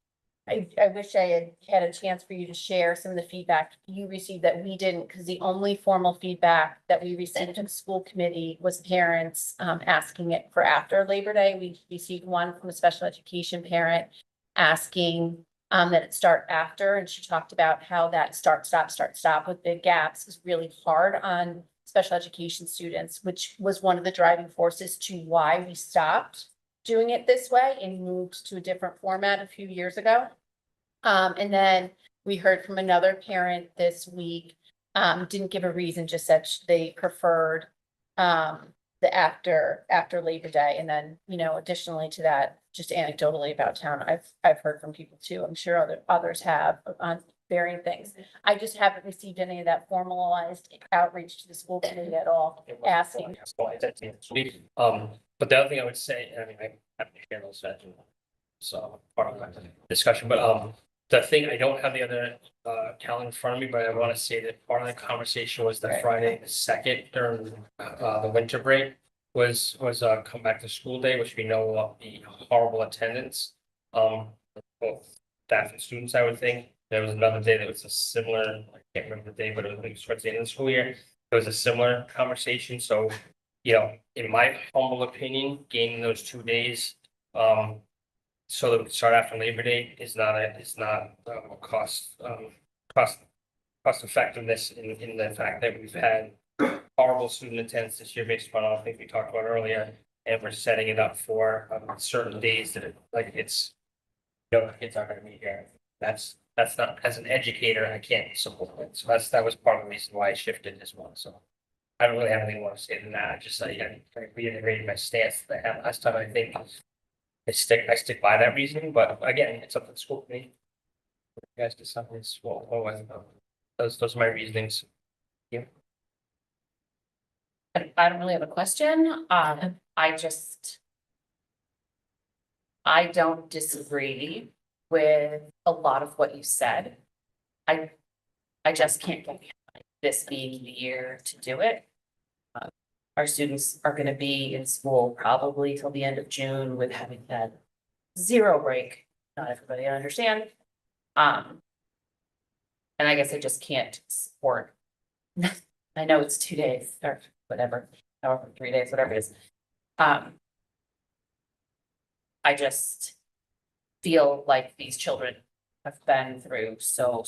I wish I had a chance for you to share some of the feedback you received that we didn't, because the only formal feedback that we received from the school committee was parents asking it for after Labor Day. We received one from a special education parent asking that it start after, and she talked about how that start, stop with big gaps is really hard on special education students, which was one of the driving forces to why we stopped doing it this way and moved to a different format a few years ago. And then we heard from another parent this week, didn't give a reason, just said they preferred the after Labor Day. And then, additionally to that, just anecdotally about town, I've heard from people too. I'm sure others have on varying things. I just haven't received any of that formalized outreach to the school committee at all, asking. But the other thing I would say, I have to share those that, so part of the discussion, but the thing, I don't have the other calendar in front of me, but I want to say that part of the conversation was that Right. Friday the 2nd during the winter break was come back to school day, which we know will be horrible attendance. Both staff and students, I would think. There was another day that was a similar, I can't remember the day, but it was towards the end of the school year. It was a similar conversation, so, in my humble opinion, gaining those 2 days, so that we start after Labor Day is not cost effectiveness in the fact that we've had Marble student attendance this year based upon all the things we talked about earlier. And we're setting it up for certain days that kids aren't gonna be here. That's not, as an educator, I can't support it. So that was part of the reason why I shifted as well, so. I don't really have anything more to say than that. I just, reiterated my stance that I had last time. I think I stick by that reasoning, but again, it's up to the school committee. You guys decide this, those are my reasonings. I don't really have a question. I don't disagree with a lot of what you said. I just can't get behind this being the year to do it. Our students are gonna be in school probably till the end of June with having had 0 break. Not everybody understand. And I guess I just can't support. I know it's 2 days or whatever, however, 3 days, whatever it is. I just feel like these children have been through so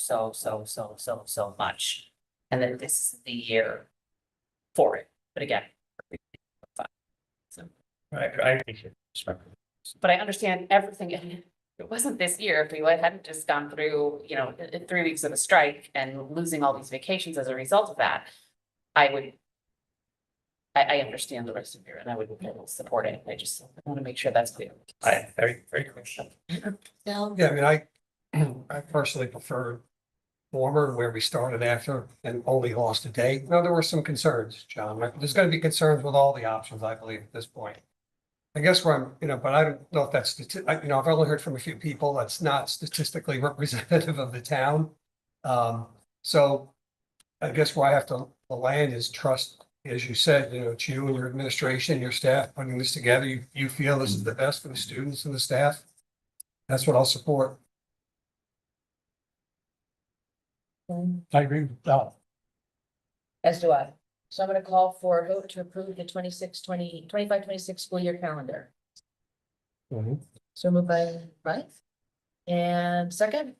much. And then this is the year for it, but again. So, I appreciate it. but I understand everything. It wasn't this year, if we hadn't just gone through, 3 weeks of a strike and losing all these vacations as a result of that. I understand the rest of it and I would support it. I just want to make sure that's clear. Very clear. Yeah, Yeah, I mean, I personally prefer former where we started after and only lost a day. No, there were some concerns, John. There's gonna be concerns with all the options, I believe, at this point. I guess where I'm, but I don't know if that's, I've only heard from a few people, that's not statistically representative of the town. So I guess where I have to land is trust, as you said, it's you and your administration, your staff putting this together. You feel this is the best for the students and the staff. That's what I'll support. I agree with that. as do I. So I'm gonna call for a vote to approve the 25-26 school year calendar. So moved by Mike. And second,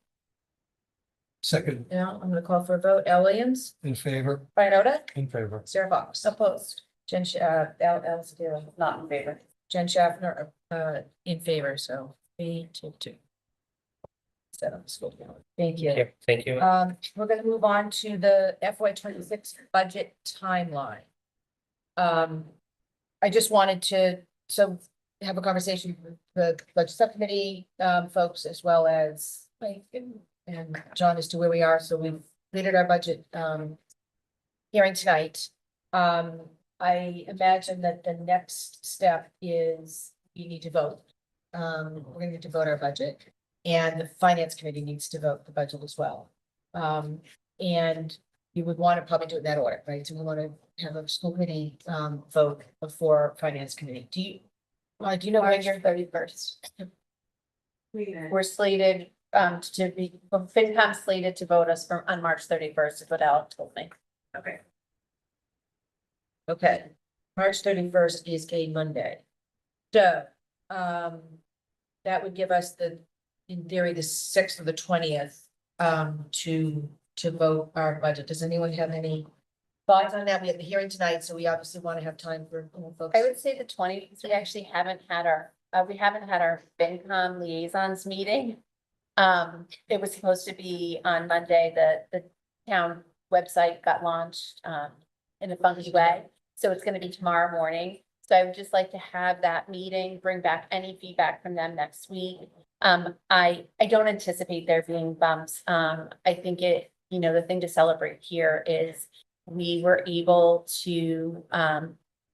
Second, now I'm gonna call for a vote. Al Williams, in favor. Brian Oda, In favor. Sarah Fox. Opposed, Jen, Al Sedillo, not in favor. Jen Schaffner, in favor, so 3-2. Set on the school calendar. Thank you. Yeah, thank you. We're gonna move on to the FY26 budget timeline. I just wanted to, have a conversation with the budget subcommittee, folks, as well as Mike and John as to where we are, so we've completed our budget, hearing tonight. I imagine that the next step is you need to vote. We're gonna need to vote our budget. And the finance committee needs to vote the budget as well. And you would want to probably do it in that order, right? So we want to have a school committee vote before finance committee. Do you know when March you're 31st. We're slated to be, FinCom slated to vote us on March 31st, is what Al told me. okay? Okay, March 31st is a Monday. So that would give us in theory, the 6th or the 20th to vote our budget. Does anyone have any thoughts on that? We have the hearing tonight, so we obviously want to have time for folks. I would say the 20th, because we actually haven't had our FinCom liaisons meeting. It was supposed to be on Monday, the town website got launched in a funky way. So it's gonna be tomorrow morning. So I would just like to have that meeting, bring back any feedback from them next week. I don't anticipate there being bumps. I think the thing to celebrate here is we were able to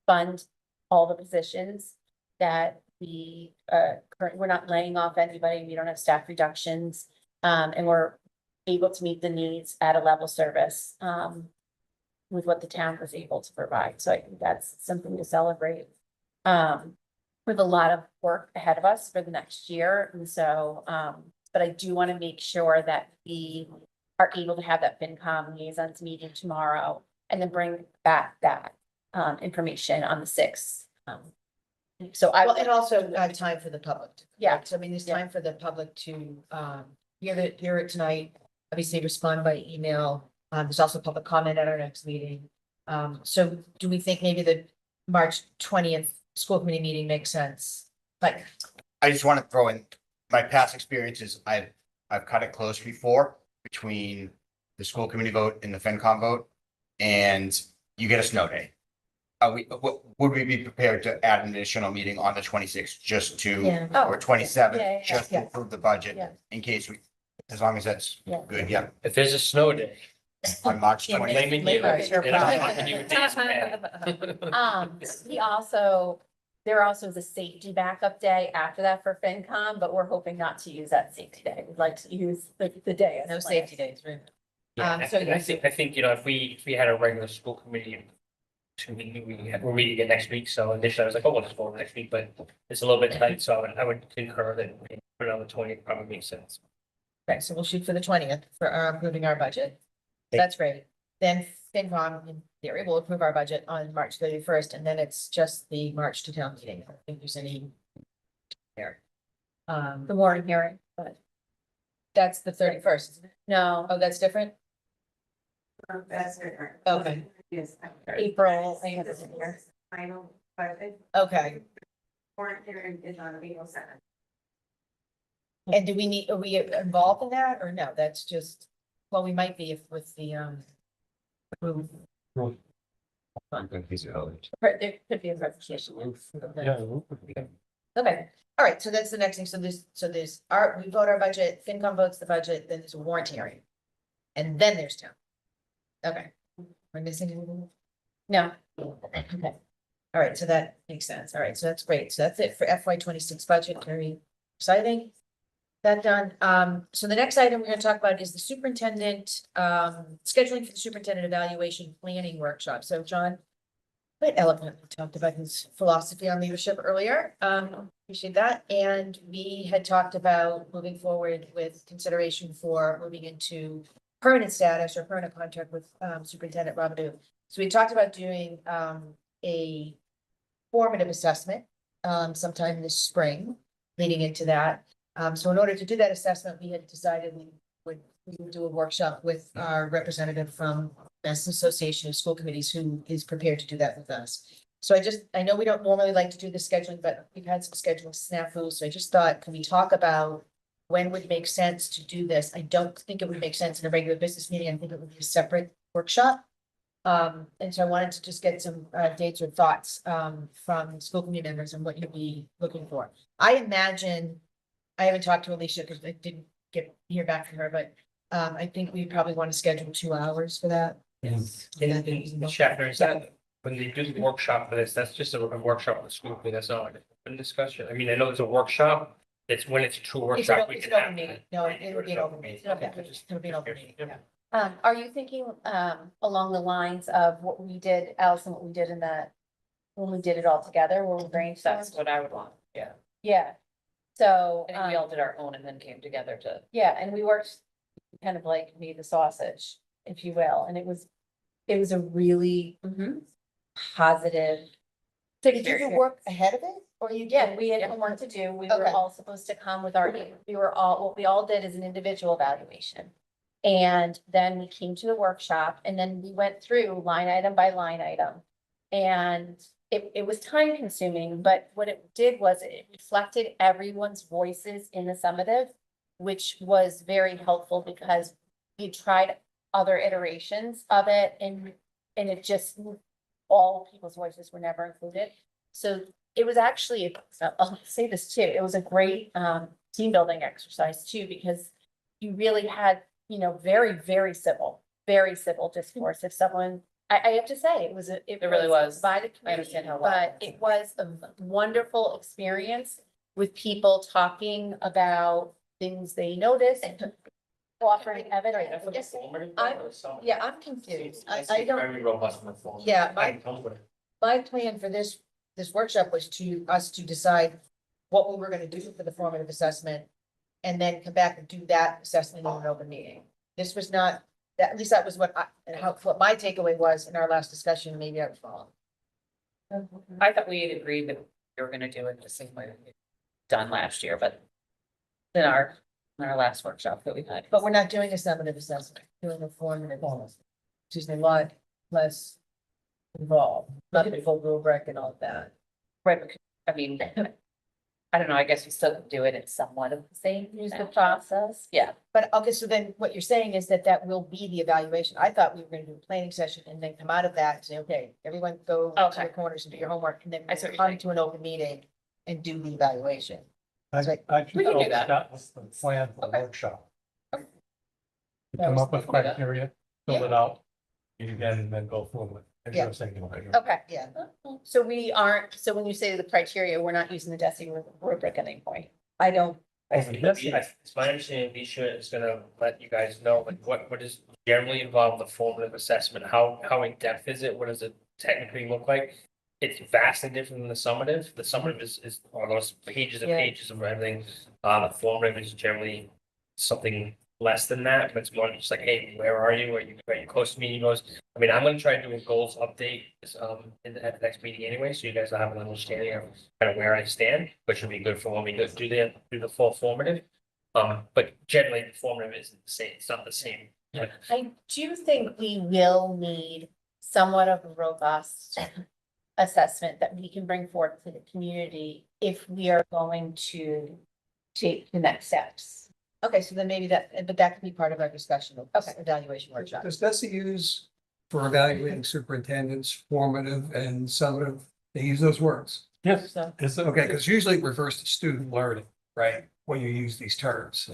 fund all the positions that we're not laying off anybody. We don't have staff reductions. And we're able to meet the needs at a level service with what the town was able to provide. So I think that's something to celebrate. With a lot of work ahead of us for the next year. And so, but I do want to make sure that we are able to have that FinCom liaisons meeting tomorrow and then bring back that information on the 6th. So And also time for the public. Yeah. So I mean, there's time for the public to hear it tonight, obviously respond by email. There's also public comment at our next meeting. So do we think maybe the March 20th school committee meeting makes sense? Like, I just want to throw in my past experiences. I've cut it close before between the school committee vote and the FinCom vote, and you get a snow day. Would we be prepared to add an additional meeting on the 26th just to, Yeah. or 27th, Yeah, yeah, just to yeah. approve the budget Yeah. in case we, as long as that's Yeah. good, yeah, If there's a snow day. on March Yeah, 20th. Blaming you. Labor is your and I'm problem. giving you a day's pay. We also, there also is a safety backup day after that for FinCom, but we're hoping not to use that safety day. We'd like to use the day. as No planned. safety days, right? Yeah, So and I think, you know, if we had a regular school committee. We're meeting again next week, so initially I was like, oh, we'll just go next week, but it's a little bit tight, so I would concur that we put it on the 20th probably makes sense. Okay, so we'll shoot for the 20th for approving our budget. That's great. Then FinCom, in theory, will approve our budget on March 31st, and then it's just the March to town meeting. I don't think there's any there. The warrant hearing, but That's the 31st, isn't it? no, Oh, that's different? That's different. Okay, Yes. April, I have it in here. Final budget, okay. warrant hearing is on April 7th. And are we involved in that, or no? That's just, well, we might be if with the, approve. There could be a presentation. Okay, all right, so that's the next thing. So there's we vote our budget, FinCom votes the budget, then there's a warrant hearing. And then there's town. Okay. Am I missing anything? No, Okay. All right, so that makes sense. All right, so that's great. So that's it for FY26 budget. Very exciting. That done. So the next item we're gonna talk about is the superintendent, scheduling for the superintendent evaluation planning workshop. So John quite eloquently talked about his philosophy on leadership earlier. Appreciate that. And we had talked about moving forward with consideration for moving into permanent status or permanent contract with Superintendent Robidoux. So we talked about doing a formative assessment sometime this spring, leading into that. So in order to do that assessment, we had decided we would do a workshop with our representative from Mass Association of School Committees, who is prepared to do that with us. So I know we don't normally like to do the scheduling, but we've had some scheduling snafus, so I just thought, can we talk about when would make sense to do this? I don't think it would make sense in a regular business meeting. I think it would be a separate workshop. And so I wanted to just get some dates or thoughts from school committee members and what you'd be looking for. I imagine, I haven't talked to Alicia because I didn't hear back from her, but I think we probably want to schedule 2 hours for that. Yes. And Schaffner, is that when they do the workshop for this, that's just a workshop with the school committee, that's not a discussion. I mean, I know it's a workshop. It's when it's a true workshop. we It's can an have open meeting. that. No, it would be an open meeting. Okay. It would be an open meeting, yeah. are you thinking along the lines of what we did, Allison, what we did in the, when we did it all together, where we brainstormed? That's what I would want, yeah. Yeah, so. I think we all did our own and then came together to. Yeah, and we worked kind of like made the sausage, if you will, and it was a really positive. So did you do work ahead of it? Or you? Yeah, we had homework to do. We were Okay. all supposed to come with our, what we all did is an individual evaluation. And then we came to the workshop and then we went through line item by line item. And it was time consuming, but what it did was it reflected everyone's voices in the summative, which was very helpful because we tried other iterations of it and it just, all people's voices were never included. So it was actually, I'll say this too, it was a great team building exercise too, because you really had, very, very civil discourse. If someone, I have to say, it really was. By the I understand community, how well but it was a wonderful experience with people talking about things they noticed, offering evidence. I'm confused. I don't, Very robust. on the phone. Yeah, I my plan for this workshop was us to decide what we were gonna do for the formative assessment. And then come back and do that assessment in an open meeting. This was not, at least that was what what my takeaway was in our last discussion, maybe I was wrong. I thought we had agreed that we were gonna do it the same way we done last year, but. In our last workshop that we had. But we're not doing a summative assessment, doing a formative, which is a lot less involved, not the full rubric and all of that. Right, because, I mean, I don't know, I guess we still do it in somewhat of the same process, yeah. But okay, so then what you're saying is that that will be the evaluation. I thought we were gonna do a planning session and then come out of that and say, okay, everyone go to Okay. your corners and do your homework, and then I see what you're come saying. to an open meeting and do the evaluation. I Right. We can do that. That was the plan for the Okay. workshop. Okay. Come up with We can do that. criteria, fill it out, you again, and then go forward. That's what I was thinking about. Okay, Yeah, so we aren't, so when you say the criteria, we're not using the DESI rubric at any point. I don't, It's my understanding, Alicia is gonna let you guys know, like, what is generally involved in the formative assessment, how in depth is it, what does it technically look like? It's vastly different than the summative. The summative is almost pages and Yeah. pages of everything. The formative is generally something less than that, but it's more just like, hey, where are you? Are you close to meeting goals? I mean, I'm gonna try to do a goals update, at the next meeting anyway, so you guys will have an understanding of kind of where I stand, which would be good for when we go do the full formative. But generally, the formative isn't the same, it's not the same. I do think we will need somewhat of a robust assessment that we can bring forth to the community if we are going to take the next steps. okay, so then maybe that, but that could be part of our discussion of this Okay. evaluation workshop. Does DESI use for evaluating superintendents, formative and summative, they use those words? Yes. So, Okay, because usually it refers to student learning, right, when you use these terms.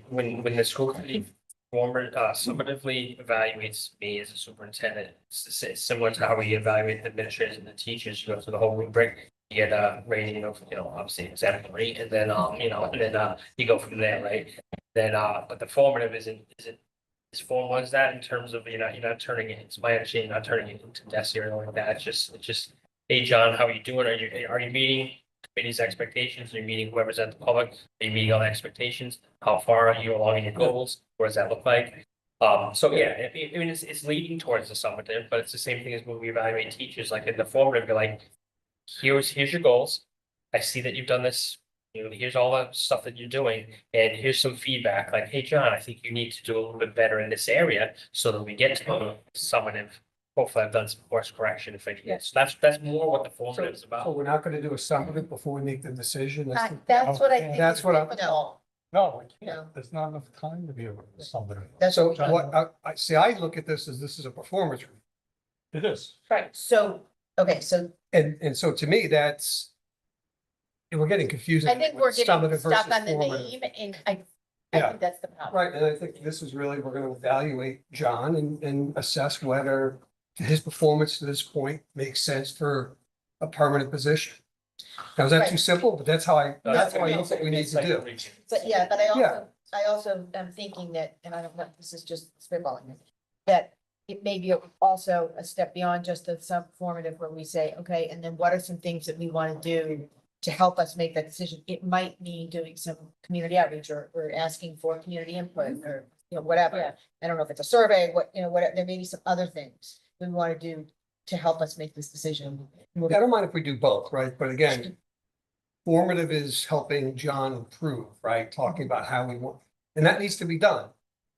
When the school committee summatively evaluates me as a superintendent, it's similar to how we evaluate the administrators and the teachers, you go through the whole rubric. You get a rating of, obviously exemplary, and then, you go from there, right? Then, but the formative isn't as formal as that in terms of, you're not turning it, it's my understanding, you're not turning it into DESI or anything like that. It's just, hey, John, how are you doing? Are you meeting committee's expectations? Are you meeting who represents the public? Are you meeting all the expectations? How far are you along in your goals? What does that look like? So yeah, I mean, it's leading towards the summative, but it's the same thing as when we evaluate teachers, like in the formative, you're like, here's your goals. I see that you've done this, here's all the stuff that you're doing, and here's some feedback, like, hey, John, I think you need to do a little bit better in this area so that we get to the summative. Hopefully I've done some course correction if I can. So that's more what the formative is So about. we're not gonna do a summative before we make the decision? That's what I think. That's is what I'm- difficult. No, No. there's not enough time to be able to summative. That's So what what, I see, I look at this as this is a performance review. It is. Right, so, okay, so And so to me, that's. And we're getting confusing. I think we're with getting summative stuck versus on the formative. name, and I Yeah. think that's the problem. Right, and I think this is really, we're gonna evaluate John and assess whether his performance to this point makes sense for a permanent position. Now, is that too Right. simple? But that's how I No, think no. what we need to do. but yeah, but I Yeah. also am thinking that, and I don't know, this is just spitballing, that it may be also a step beyond just the some formative where we say, okay, and then what are some things that we want to do to help us make that decision? It might mean doing some community outreach or asking for community input or, whatever. Yeah. I don't know if it's a survey, what, there may be some other things we want to do to help us make this decision. I don't mind if we do both, right? But again, formative is helping John improve, right? Talking about how we want, and that needs to be done,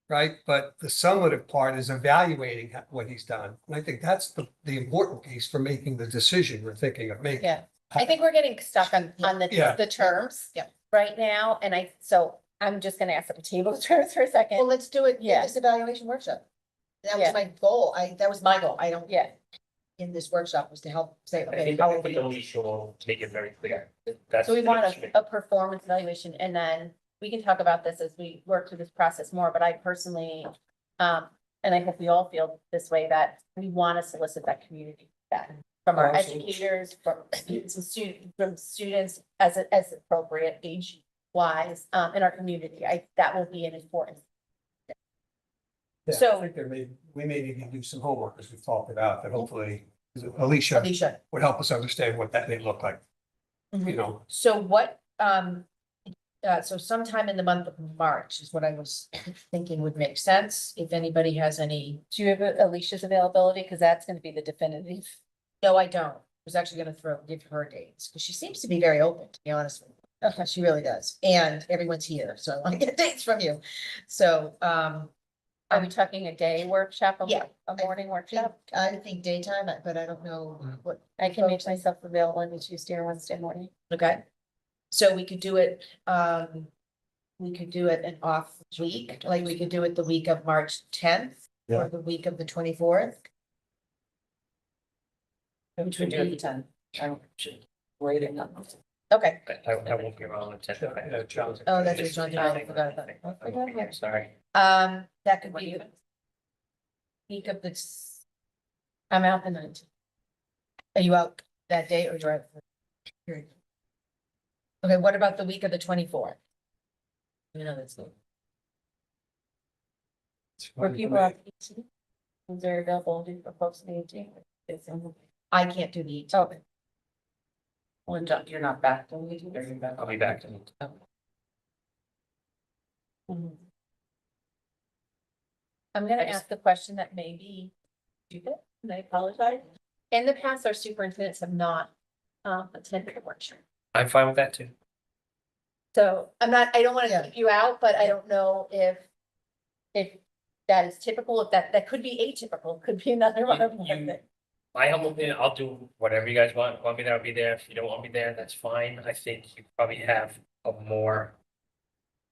right? But the summative part is evaluating what he's done. And I think that's the important piece for making the decision we're thinking of making. Yeah, I think we're getting stuck on Yeah. the terms. Yeah. Right now, and so I'm just gonna ask at the table terms for a Well, second. let's do it in Yeah. this evaluation workshop. That was Yeah. my goal. That was my goal. I don't, Yeah, in this workshop was to help say, I okay, think how I are think we? Alicia will make it very clear. That's. so we want a performance evaluation, and then we can talk about this as we work through this process more, but I personally, and I hope we all feel this way, that we want to solicit that community feedback from our Absolutely. educators, from students as appropriate age wise, in our community. That will be an important. Yeah, So- I think we may need to do some homework as we've talked about, that hopefully Alicia Alicia. would help us understand what that may look like, you know. So what, so sometime in the month of March is what I was thinking would make sense, if anybody has any. Do you have Alicia's availability? Because that's gonna be the definitive. No, I don't. I was actually gonna give her dates, because she seems to be very open, to be honest with you. She really does, and everyone's here, so I want to get dates from you. So, Are we talking a day workshop, Yeah. a morning workshop? I think daytime, but I don't know what. I can make myself available on Tuesday or Wednesday morning. Okay. So we could do it, we could do it an off week, like we could do it the week of March 10th or the week of the 24th. Which would be 10. I don't, should, waiting on. Okay. I won't be around at 10. John. Oh, that's what John did. I forgot about that. I'm sorry. That could What do be you the week of the, I'm out the night. are you out that day or you're out? Okay, what about the week of the 24th? You know, that's. Were people out? Is there available to propose the 18th? I can't do the 18th. Oh. Well, John, you're not back till the 18th, or you're back? I'll be back. I'm gonna ask a question that may be stupid, and I apologize. In the past, our superintendents have not attended a workshop. I'm fine with that too. So I don't wanna Yeah. keep you out, but I don't know if that is typical, if that could be atypical, could be another one of them. My humble opinion, I'll do whatever you guys want me there, I'll be there. If you don't want me there, that's fine. I think you probably have a more.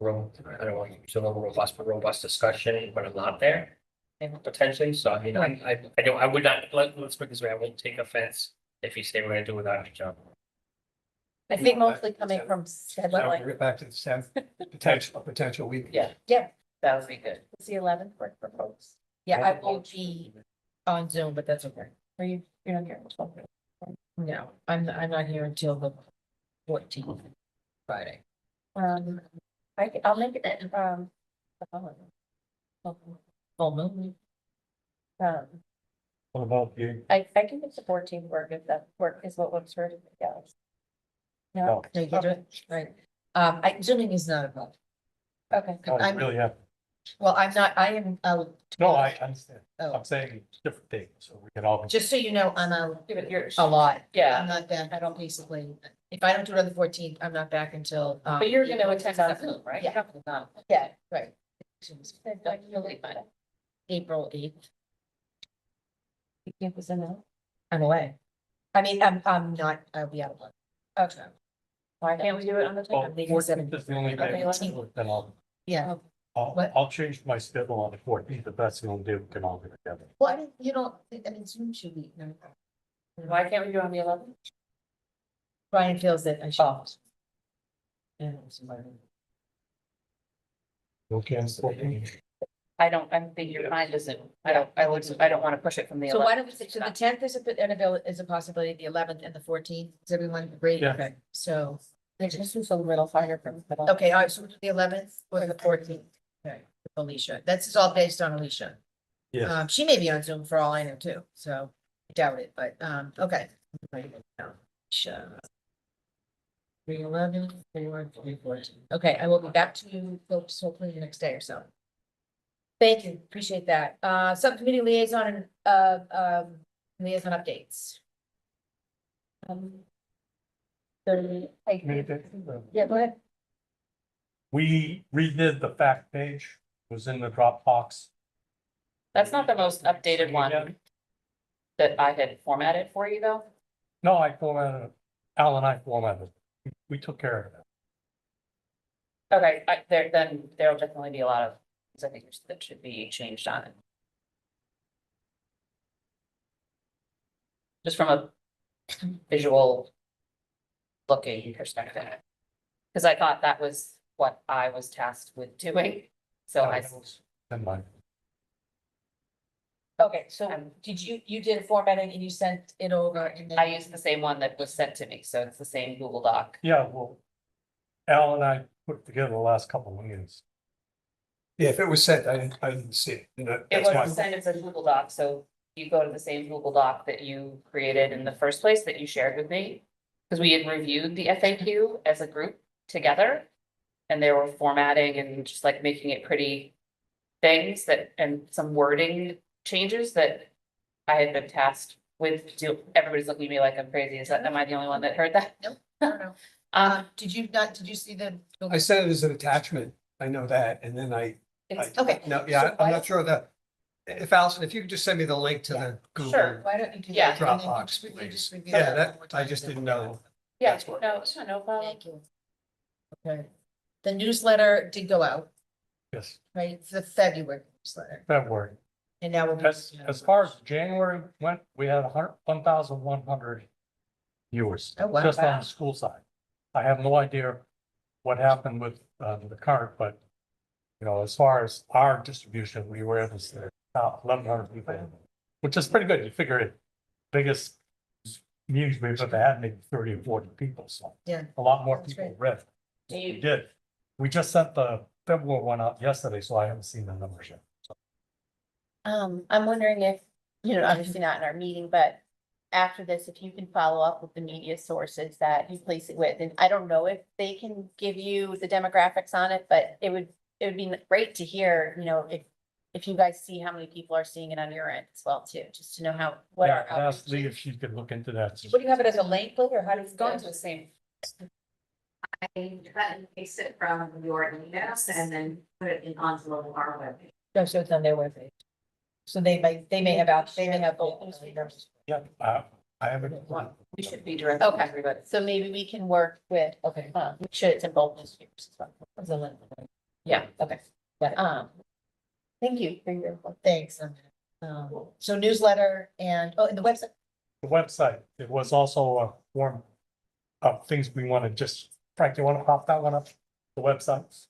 I don't want to use a little robust discussion, but I'm not there. And potentially, so I mean, I would not, let's put it this way, I won't take offense if you say we're gonna do without you, John. I think mostly coming from. Now we'll get back to the 10th, potential week. Yeah, that would be good. It's the 11th work for folks. Yeah, I will be on Zoom, but that's okay. Are you, you're not here? No, I'm not here until the 14th, Friday. I'll make it, the holiday. Full moon. What about you? I can make the 14th work if that work is what works for everybody else. No, No, you can do it, right? Zooming is not a problem. okay. I'm, have. well, I'm not, I am out. understand. Oh, saying different things, so we can all. just so you know, I'm out You're, a lot. yeah, I'm not back, I don't basically, if I don't do it on the 14th, I'm not back until. but you're gonna attend on Zoom, right? Yeah. Yeah, right. April 8th, Campus in there. I'm away. I mean, I'm not, I'll be out of luck. Okay. Why can't we do it on the I'm 10th? leaving 7th. is the only day. Then Yeah, I'll, What? I'll change my schedule on the 14th, if that's the only day we can all get together. well, I mean, you don't, I mean, Zoom should be, no. Why can't we do it on the 11th? Brian feels that I should. Oh. Yeah. Okay. I think your mind isn't, I don't wanna push it from the 11th. So why don't we, so the 10th is a possibility, the 11th and the 14th, is everyone great? Yeah. Okay, so, This is a little fire from. okay, all right, so we'll do the 11th or the 14th. Okay, with Alicia, that's all based on Alicia. Yeah. She may be on Zoom for all I know too, so I doubt it, but, okay. Sure. 3/11, 3/1, 3/14. Okay, I will be back to you folks hopefully the next day or so. Thank you, appreciate that. Subcommittee liaison and, liaison updates. Yeah, go ahead. We redid the fact page, it was in the Dropbox. That's not the most updated one that I had formatted for you, though. No, I formatted it. Al and I formatted it. We took care of it. Okay, then there'll definitely be a lot of, things I think that should be changed on it. Just from a visual looking perspective. Because I thought that was what I was tasked with doing, so I. Never mind. Okay, so did you did formatting and you sent it over and then? I used the same one that was sent to me, so it's the same Google Doc. Yeah, well, Al and I put it together the last couple of years. Yeah, if it was sent, I didn't see it. It wasn't sent as a Google Doc, so you go to the same Google Doc that you created in the first place that you shared with me. Because we had reviewed the FAQ as a group together. And they were formatting and just like making it pretty things that, and some wording changes that I had been tasked with. Everybody's looking at me like I'm crazy. Am I the only one that heard that? Nope, I don't know. Did you see the? I sent it as an attachment, I know that, and then I It's- Okay. No, So yeah, why I'm not don't- sure that, if Allison, if you could just send me the link to the Sure. Google. Why don't you do Yeah. that? And then you Dropbox, just review- please. just review Yeah, that one more that, I time, just then didn't we'll- know. Yeah, That's what- no problem. Thank you. Okay. The newsletter did go out, Yes, right? It's the February newsletter, February. and now we're. As far as January went, we had 1,100 viewers. Oh, wow. Just on the school side. I have no idea what happened with the current, but you know, as far as our distribution, we were able to about 1,100 people, which is pretty good. You figure it, biggest meetings we've ever had, maybe 30 or 40 people, so. Yeah. A lot more That's people great. read. We did. We just sent the February one out yesterday, so I haven't seen the numbers yet. I'm wondering if, obviously not in our meeting, but after this, if you can follow up with the media sources that you place it with, and I don't know if they can give you the demographics on it, but it would be great to hear, if you guys see how many people are seeing it on your end as well too, just to know what Yeah, our I asked outreach Lee is. if she could look into that. What do you have it as a link, Bill, or how does It's it going go? to the same. I cut and paste it from your emails and then put it in onto our webpage. No, so it's on their webpage. So they may have both. Yeah, I haven't. We should be direct. Okay, everybody. So maybe we can work with, Okay. make sure it's in both newspapers as well. It's a link. Yeah, Okay. Got it. Thank you for your. Thanks. So newsletter and the website. The website, it was also a form of things we want to just, Frank, you want to pop that one up, the website?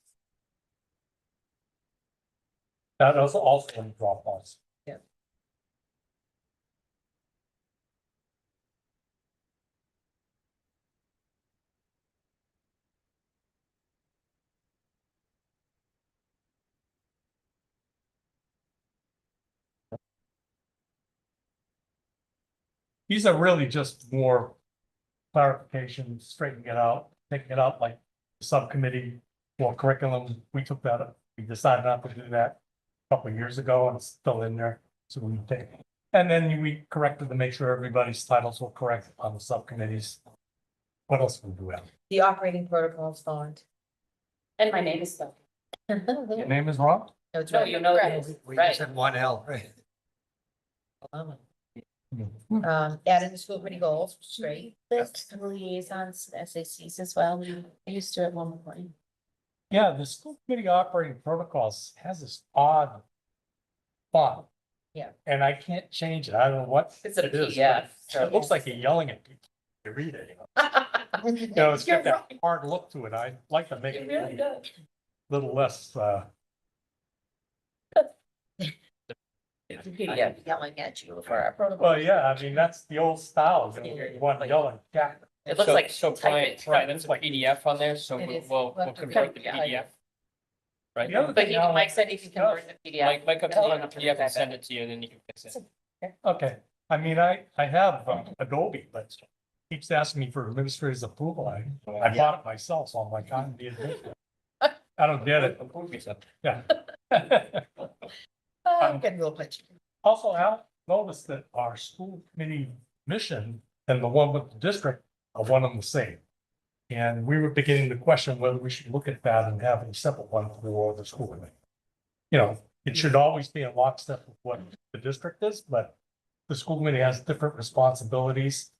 That was also in Dropbox. Yeah. These are really just more clarification, straightening it out, taking it out like the subcommittee for curriculum. We took that up. We decided not to do that a couple of years ago and it's still in there. So we take, and then we corrected to make sure everybody's titles were correct on the subcommittees. What else would we do? Al? The operating protocols font. And my name is spelled. Your name is Rob? No, it's No, right. you know Right. this, We right? just had one L, right? Adding the school committee goals, which is great. List liaisons, to SACs as well. We used to at one point. Yeah, the school committee operating protocols has this odd font. Yeah. And I can't change it. I don't know what It's a it is, PDF. but it looks like you're yelling at people. You read it. You know, it's got that hard look to it. I like to make It it really a does. little less, It's a PDF. Yelling at you for our protocol. well, yeah, I mean, that's the old style. You know, you want yelling, yeah. It looks like So type Brian, it. Brian, that's a PDF on there, so It is. we'll We'll have to convert the convert, PDF. yeah. Right? The other But thing now- Mike said he can convert the PDF. Mike comes Tell in him the to PDF and that send back. it to you, and then you can fix it. Okay, I mean, I have Adobe, but it keeps asking me for administrator's approval. I bought it myself, so I'm like, I'm the administrator. I don't get it. Yeah. I'm getting a little pitchy. Also, Al, noticed that our school committee mission and the one with the district are one and the same. And we were beginning to question whether we should look at that and have a separate one for the school committee. You know, it should always be in lockstep with what the district is, but the school committee has different responsibilities.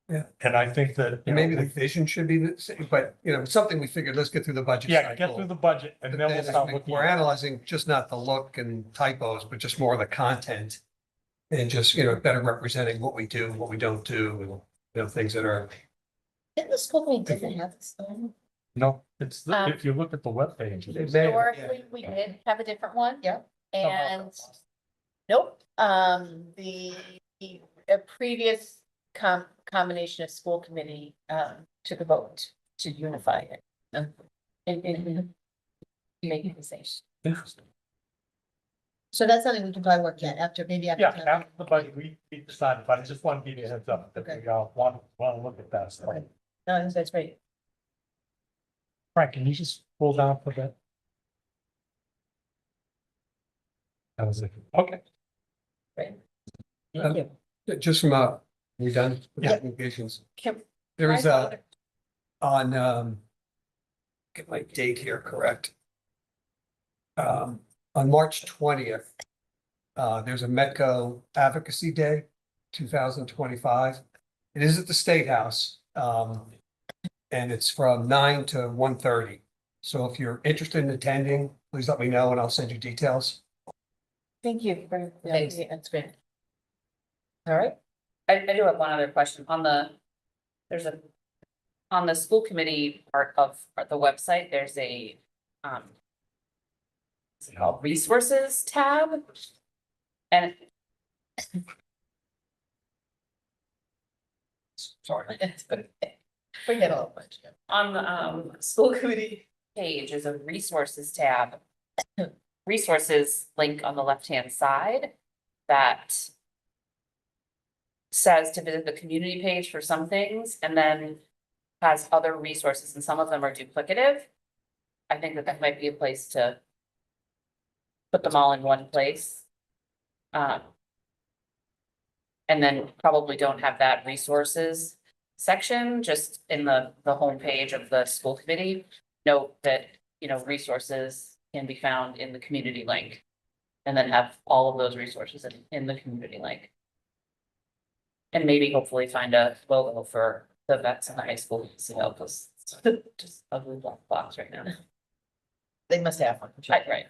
Yeah. And I think that, you Maybe the know, vision should be the same, but something we figured, let's get through the budget yeah, get cycle. through the budget and then we'll start looking. We're analyzing just not the look and typos, but just more of the content. And just, better representing what we do, what we don't do, and, things that are. Didn't the school committee didn't have this one? No, it's, Um, if you look at the webpage. It may- Historically, we did have a different one. Yeah. And nope, the previous combination of school committee took a vote to unify it. And make it the same. Interesting. So that's something we can probably work at after, maybe after. Yeah, town after the budget, we decided, but I just want to give you a heads up that Okay. we want to look at that stuff. Okay. No, that's great. Frank, can you just pull down for that? That was it. Okay. Great. Um, Thank you. Just from, we done with Yeah. applications? Can- There is I- on, get my date here correct. On March 20th, there's a Metco Advocacy Day, 2025. It is at the State House, and it's from 9 to 1:30. So if you're interested in attending, please let me know and I'll send you details. Thank you for, Thanks. that's great. All right, I do have one other question on on the school committee part of the website, there's a, what's it called, resources tab. And Sorry. we get a little bunch. on the school committee page is a resources tab. Resources link on the left-hand side that says to visit the community page for some things and then has other resources and some of them are duplicative. I think that might be a place to put them all in one place. And then probably don't have that resources section just in the homepage of the school committee. Note that, resources can be found in the community link. And then have all of those resources in the community link. And maybe hopefully find a logo for the vets in the high school, because it's just ugly black box right now. They must have one. Right.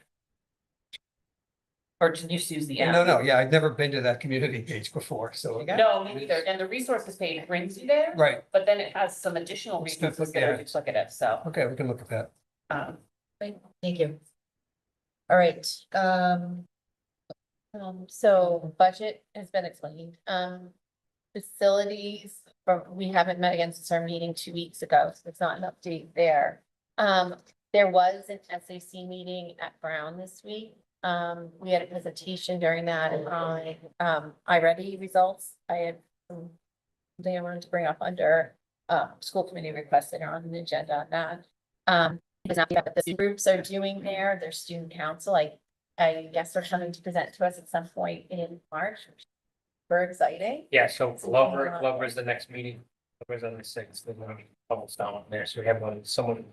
Or did you use the app? No, yeah, I've never been to that community page before, so. No, me neither. And the resources page brings you there. Right, But then it has some additional It's resources that are duplicate, duplicative, so, okay, we can look at that. Thank you. All right, So budget has been explained. Facilities, we haven't met again since our meeting 2 weeks ago, so it's not an update there. There was an SAC meeting at Brown this week. We had a presentation during that on iReady results. I had something I wanted to bring up under school committee requests that are on the agenda on that. Is not what the groups are doing there, their student council, I guess they're coming to present to us at some point in March. Super exciting. Yeah, so Glover is the next meeting. Glover's on the 6th, then bubbles down there, so we have someone.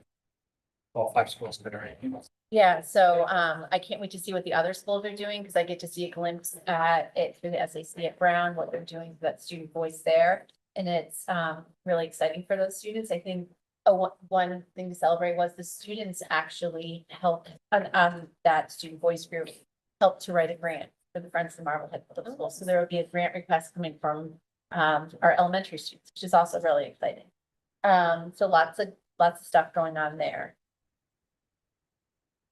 All 5 schools that are in. Yeah, so I can't wait to see what the other schools are doing, because I get to see a glimpse at it through the SAC at Brown, what they're doing for that student voice there. And it's really exciting for those students. I think one thing to celebrate was the students actually helped that student voice group helped to write a grant for the Friends of Marblehead Public School. So there will be a grant request coming from our elementary students, which is also really exciting. So lots of stuff going on there.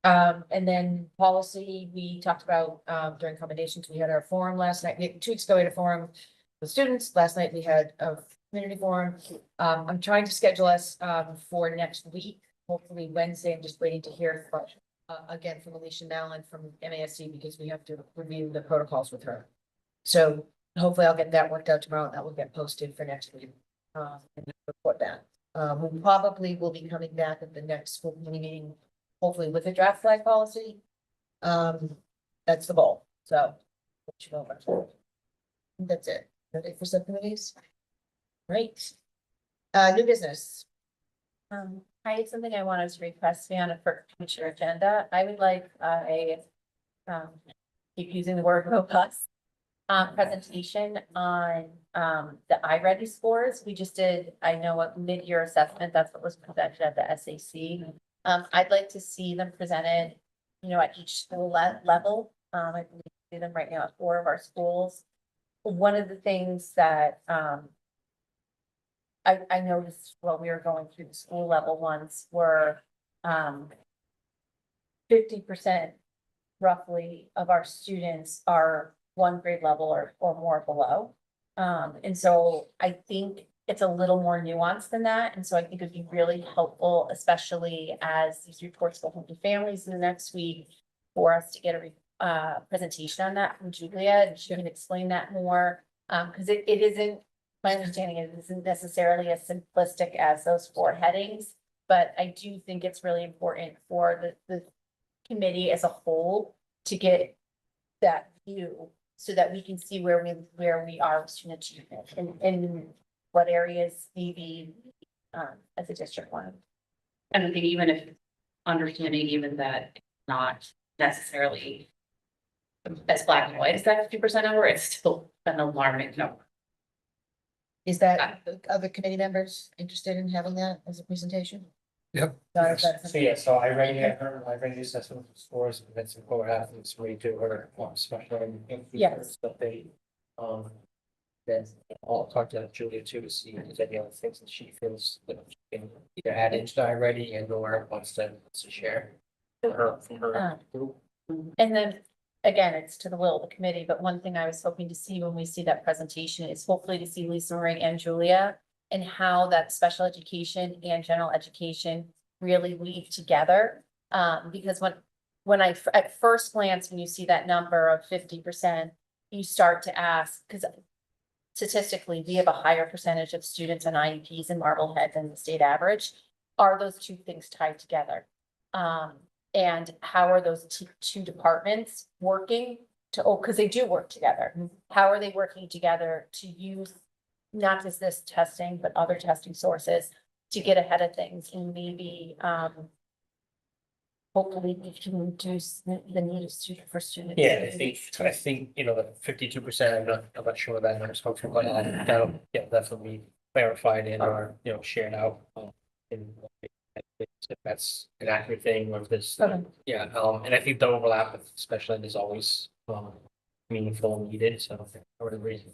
And then policy, we talked about during accommodations, we had our forum last night. 2 weeks ago, we had a forum with students. Last night we had a community forum. I'm trying to schedule us for next week, hopefully Wednesday. I'm just waiting to hear from again from Alicia Mallon from MASC, because we have to review the protocols with her. So hopefully I'll get that worked out tomorrow, and that will get posted for next week. And report back. We probably will be coming back at the next school committee meeting, hopefully with a draft flag policy. That's the goal, so. That's it. Ready for subcommittees? Right. New business. I had something I wanted to request to be on a future agenda. I would like keep using the word robust. Presentation on the iReady scores. We just did, I know, a mid-year assessment. That's what was presented at the SAC. I'd like to see them presented, at each school level. I believe we do them right now at 4 of our schools. One of the things that I noticed while we were going through the school level ones were 50% roughly of our students are 1 grade level or more below. And so I think it's a little more nuanced than that. And so I think it'd be really helpful, especially as these reports go home to families in the next week, for us to get a presentation on that from Julia, and she can explain that more. Because it isn't, my understanding is it isn't necessarily as simplistic as those 4 headings, but I do think it's really important for the committee as a whole to get that view, so that we can see where we are with student achievement and what areas maybe as a district one. and I think even if understanding even that it's not necessarily as black and white as that 50% number, it's still an alarming number. Is that, other committee members interested in having that as a presentation? Yep. Not if that's- So yeah, so I read her, I read the assessment scores, and that's what happens, we do her, special. Yes. But they, then I'll talk to Julia too, to see if there's any other things that she feels that she can either add into the already and or wants to share. From her group. And then, again, it's to the will of the committee, but one thing I was hoping to see when we see that presentation is hopefully to see Lisa Marie and Julia and how that special education and general education really weave together. Because when at first glance, when you see that number of 50%, you start to ask, because statistically, we have a higher percentage of students on IEPs in Marblehead than the state average. Are those two things tied together? And how are those two departments working because they do work together. How are they working together to use not just this testing, but other testing sources to get ahead of things and maybe, hopefully we can reduce the need of students. Yeah, I think, you know, the 52%, I'm not sure what that number is from, but that'll, yeah, definitely be clarified and or, you know, shared out. If that's an accurate thing or if this, Okay. yeah, and I think the overlap with special ed is always, meaningful and needed, so I would agree.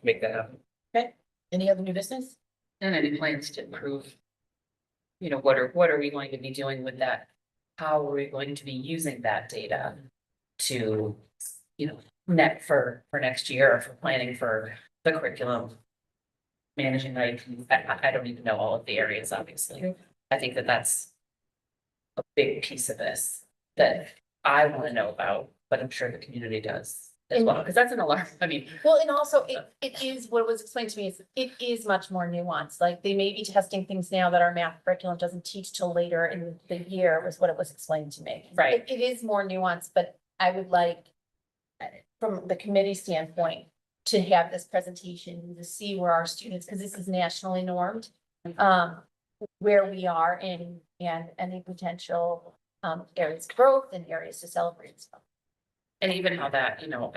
Make that happen. Okay, any other new business? And any plans to improve? You know, what are we going to be doing with that? How are we going to be using that data to, you know, net for next year or for planning for the curriculum? Managing, I don't even know all of the areas, obviously. I think that's a big piece of this that I want to know about, but I'm sure the community does as well, because that's an alarm. I mean, Well, and also it is, what was explained to me is it is much more nuanced. Like they may be testing things now that our math curriculum doesn't teach till later in the year was what it was explained to me. Right. It is more nuanced, but I would like, from the committee standpoint, to have this presentation, to see where our students, because this is nationally normed, where we are in and any potential areas of growth and areas to celebrate. and even how that, you know,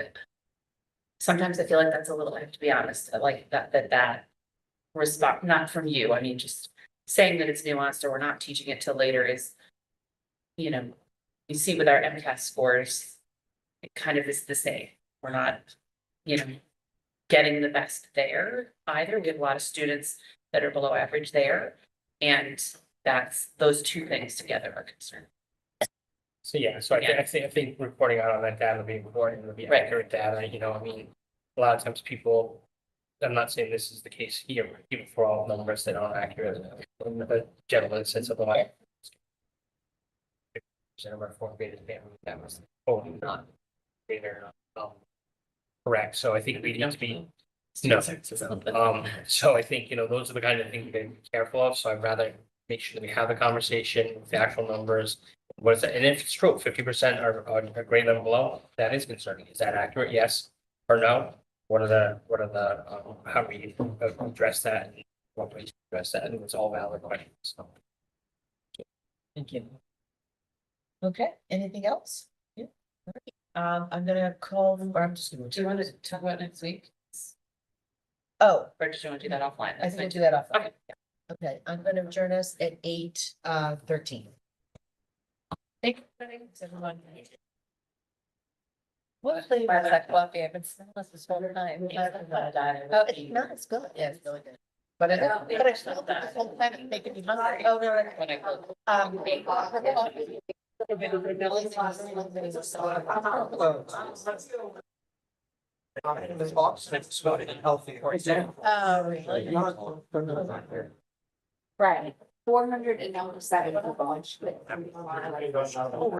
sometimes I feel like that's a little, I have to be honest, like that response, not from you, I mean, just saying that it's nuanced or we're not teaching it till later is, you know, you see with our MCAS scores, it kind of is the same. We're not, you know, getting the best there either. We have a lot of students that are below average there. And that's, those two things together are concerned. So, yeah, so I think reporting out on that data will be important, it'll be Right. accurate data, you know, I mean, a lot of times people. I'm not saying this is the case here, but even for all numbers that aren't accurate, the gentleman said something like. Percent of our fourth graders, that was, not. Greater, correct, so I think we need to be. No, so I think, you know, those are the kind of things to be careful of, so I'd rather make sure that we have the conversation with the actual numbers. What is it, and if it's true, 50% are a grade level below, that is concerning, is that accurate, yes or no? What are the, how we address that, and what ways to address that, and it's all valid questions, so. Thank you. Okay, anything else? Yeah. All right. I'm gonna call, or I'm just gonna. Do you want to talk about next week? Oh, Or do you want to do that offline? I think we'll do that off. Okay. Okay, I'm gonna adjourn us at 8:13. Thanks, everyone. What flavor is that coffee? I've been smelling this for a time. Oh, it's not, it's good. Yeah, it's really good. But I smelled it this whole time, it's making me hungry. Oh, no. This box, it's healthy. Oh, really? Right, 497 for lunch.